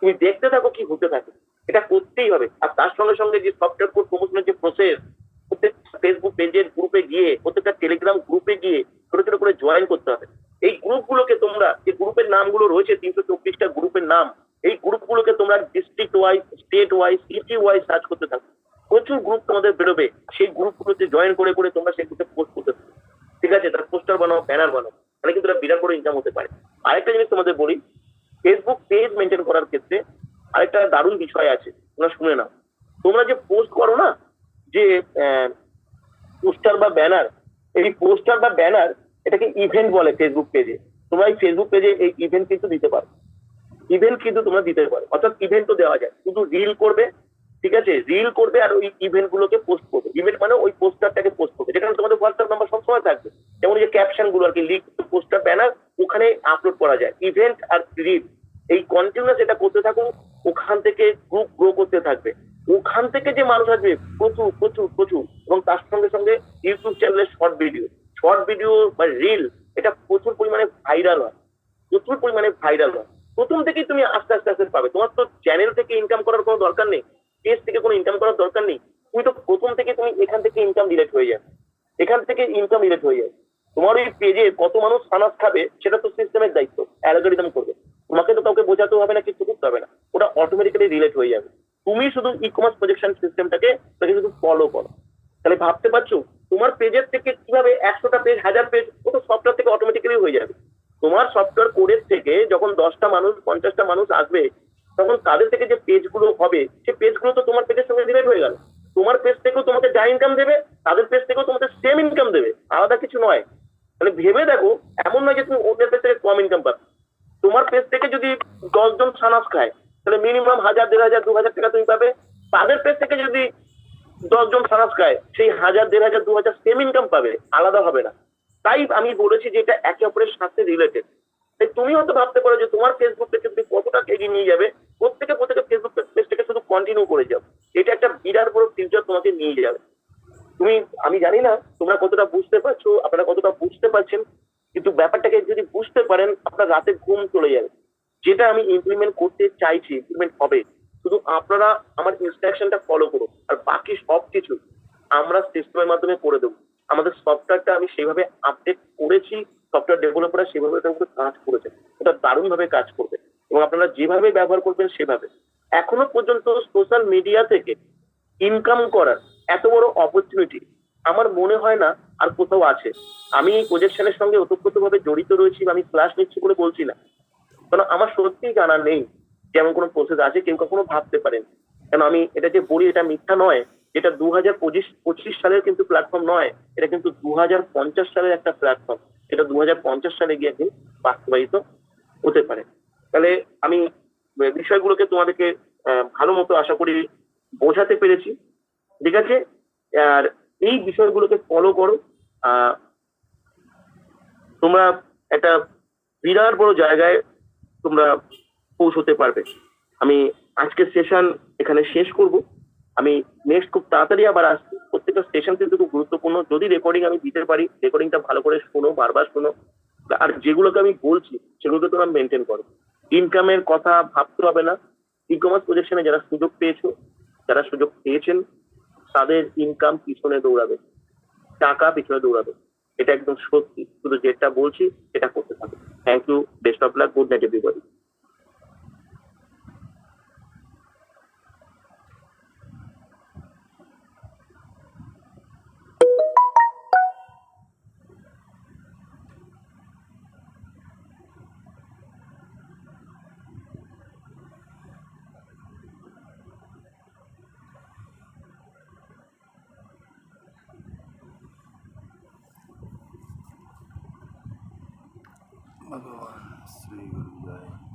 S1: তুমি দেখতে থাকো কি হতে থাকে। এটা করতেই হবে। আর তার সঙ্গে সঙ্গে যে সফটওয়্যার কোড প্রমোশনের যে প্রসেস, প্রত্যেকটা ফেসবুক পেজের গ্রুপে গিয়ে, প্রত্যেকটা টেলিগ্রাম গ্রুপে গিয়ে ছোট ছোট করে জয়েন করতে হবে। এই গ্রুপগুলোকে তোমরা, যে গ্রুপের নামগুলো রয়েছে 324টা গ্রুপের নাম, এই গ্রুপগুলোকে তোমরা district wise, state wise, city wise search করতে থাকো। প্রচুর গ্রুপ তোমাদের বেরোবে, সেই গ্রুপগুলোতে জয়েন করে করে তোমরা সেই গ্রুপে পোস্ট করতে থাকো। ঠিক আছে, তার পোস্টার বানাও, ব্যানার বানাও, তাহলে কিন্তু এটা বিরাট বড় ইনকাম হতে পারে। আরেকটা জিনিস তোমাদের বলি, ফেসবুক পেজ মেনটেন করার ক্ষেত্রে আরেকটা দারুণ বিষয় আছে, তোমরা শুনে নাও। তোমরা যে পোস্ট করো না, যে পোস্টার বা ব্যানার, এই পোস্টার বা ব্যানার এটাকে ইভেন্ট বলে ফেসবুক পেজে। তোমরা এই ফেসবুক পেজে এই ইভেন্ট কিন্তু দিতে পারো, ইভেন্ট কিন্তু তোমরা দিতে পারো। অর্থাৎ ইভেন্টও দেওয়া যায়, শুধু রিল করবে, ঠিক আছে, রিল করবে আর ওই ইভেন্ট গুলোকে পোস্ট করবে। ইভেন্ট মানে ওই পোস্টারটাকে পোস্ট করবে, যেখানে তোমাদের হোয়াটসঅ্যাপ নাম্বার সবসময় থাকবে, যেমন যে ক্যাপশন গুলো আর কি, লিঙ্ক, পোস্টার, ব্যানার, ওখানে আপলোড করা যায়। ইভেন্ট আর রিল এই কন্টিনিউয়াস এটা করতে থাকুন, ওখান থেকে গ্রুপ গ্রো করতে থাকবে। ওখান থেকে যে মানুষ আসবে প্রচুর প্রচুর প্রচুর, এবং তার সঙ্গে সঙ্গে ইউটিউব চ্যানেলের শর্ট ভিডিও বা রিল, এটা প্রচুর পরিমাণে ভাইরাল হয়, প্রচুর পরিমাণে ভাইরাল হয়। প্রথম থেকেই তুমি আস্তে আস্তে আস্তে পাবে। তোমার তো চ্যানেল থেকে ইনকাম করার কোনো দরকার নেই, পেজ থেকে কোনো ইনকাম করার দরকার নেই। তুমি তো প্রথম থেকে তুমি এখান থেকে ইনকাম ডিরেক্ট হয়ে যাবে, এখান থেকে ইনকাম ডিরেক্ট হয়ে যাবে। তোমার ওই পেজে কত মানুষ সানাস খাবে সেটা তো সিস্টেমের দায়িত্ব, অ্যালগোরিদম করবে। তোমাকে তো কাউকে বোঝাতে হবে না, কিছু করতে হবে না, ওটা অটোমেটিক্যালি রিলেট হয়ে যাবে। তুমি শুধু ই কমার্স প্রজেকশন সিস্টেমটাকে শুধু ফলো করো। তাহলে ভাবতে পারছো তোমার পেজের থেকে কিভাবে 100টা পেজ, 1000 পেজ, ও তো সফটওয়্যার থেকে অটোমেটিক্যালি হয়ে যাবে। তোমার সফটওয়্যার কোডের থেকে যখন 10টা মানুষ, 50টা মানুষ আসবে, তখন তাদের থেকে যে পেজগুলো হবে, সেই পেজগুলো তো তোমার পেজের সঙ্গে রিলেট হয়ে গেল। তোমার পেজ থেকেও তোমাকে যা ইনকাম দেবে, তাদের পেজ থেকেও তোমাকে সেম ইনকাম দেবে, আলাদা কিছু নয়। তাহলে ভেবে দেখো, এমন নয় যে তুমি ওদের পেজ থেকে কম ইনকাম পাবে। তোমার পেজ থেকে যদি 10জন সানাস খায়, তাহলে মিনিমাম 1000, 1500, 2000 টাকা তুমি পাবে। তাদের পেজ থেকে যদি 10জন সানাস খায়, সেই 1000, 1500, 2000 সেম ইনকাম পাবে, আলাদা হবে না। তাই আমি বলেছি যে এটা একে অপরের সাথে রিলেটেড। তাই তুমি হয়তো ভাবতে পারো যে তোমার ফেসবুক পেজে তুমি কতটা এগিয়ে নিয়ে যাবে, প্রত্যেকে ফেসবুক পেজটাকে শুধু কন্টিনিউ করে যাও। এটা একটা বিরাট বড় ফিউচার তোমাকে নিয়ে যাবে। তুমি, আমি জানি না তোমরা কতটা বুঝতে পারছো, আপনারা কতটা বুঝতে পারছেন, কিন্তু ব্যাপারটাকে যদি বুঝতে পারেন, আপনার রাতে ঘুম চলে যাবে। যেটা আমি ইমপ্লিমেন্ট করতে চাইছি, ইমপ্লিমেন্ট হবে। শুধু আপনারা আমার ইনস্ট্রাকশনটা ফলো করুন, আর বাকি সবকিছু আমরা সিস্টেমের মাধ্যমে করে দেবো। আমাদের সফটওয়্যারটা আমি সেইভাবে আপডেট করেছি, সফটওয়্যার ডেভেলপাররা সেভাবে ওটার উপরে কাজ করেছে, ওটা দারুণ ভাবে কাজ করবে। এবং আপনারা যেভাবে ব্যবহার করবেন সেভাবে। এখনো পর্যন্ত সোশ্যাল মিডিয়া থেকে ইনকাম করার এত বড় অপরচুনিটি আমার মনে হয় না আর কোথাও আছে। আমি এই প্রজেকশনের সঙ্গে ওতপ্রোতভাবে জড়িত রয়েছি, বা আমি ক্লাস নিচ্ছি বলে বলছি না, কারণ আমার সত্যিই জানা নেই যে এমন কোনো প্রসেস আছে, কেউ কখনো ভাবতে পারেন। কেন আমি এটা যে বলি এটা মিথ্যা নয়, এটা 2025 সালের কিন্তু প্ল্যাটফর্ম নয়, এটা কিন্তু 2050 সালের একটা প্ল্যাটফর্ম। এটা 2050 সালে গিয়ে কিন্তু বাস্তবায়িত হতে পারে। তাহলে আমি বিষয়গুলোকে তোমাদেরকে ভালো মতো আশা করি বোঝাতে পেরেছি, ঠিক আছে? আর এই বিষয়গুলোকে ফলো করো, তোমরা একটা বিরাট বড় জায়গায় তোমরা পৌঁছতে পারবে। আমি আজকের সেশন এখানে শেষ করব। আমি নেক্সট খুব তাড়াতাড়ি আবার আসছি। প্রত্যেকটা সেশন কিন্তু খুব গুরুত্বপূর্ণ। যদি রেকর্ডিং আমি দিতে পারি, রেকর্ডিংটা ভালো করে শোনো, বারবার শোনো। আর যেগুলোকে আমি বলছি সেগুলোকে তোমরা মেনটেন করো। ইনকামের কথা ভাবতে হবে না, ই কমার্স প্রজেকশনে যারা সুযোগ পেয়েছেন তাদের ইনকাম পিছনে দৌড়াবে, টাকা পিছনে দৌড়াবে, এটা একদম সত্যি। শুধু যেটা বলছি সেটা করতে থাকবে। Thank you, best of luck, good night everybody.
S2: भगवान श्री गुरु जय।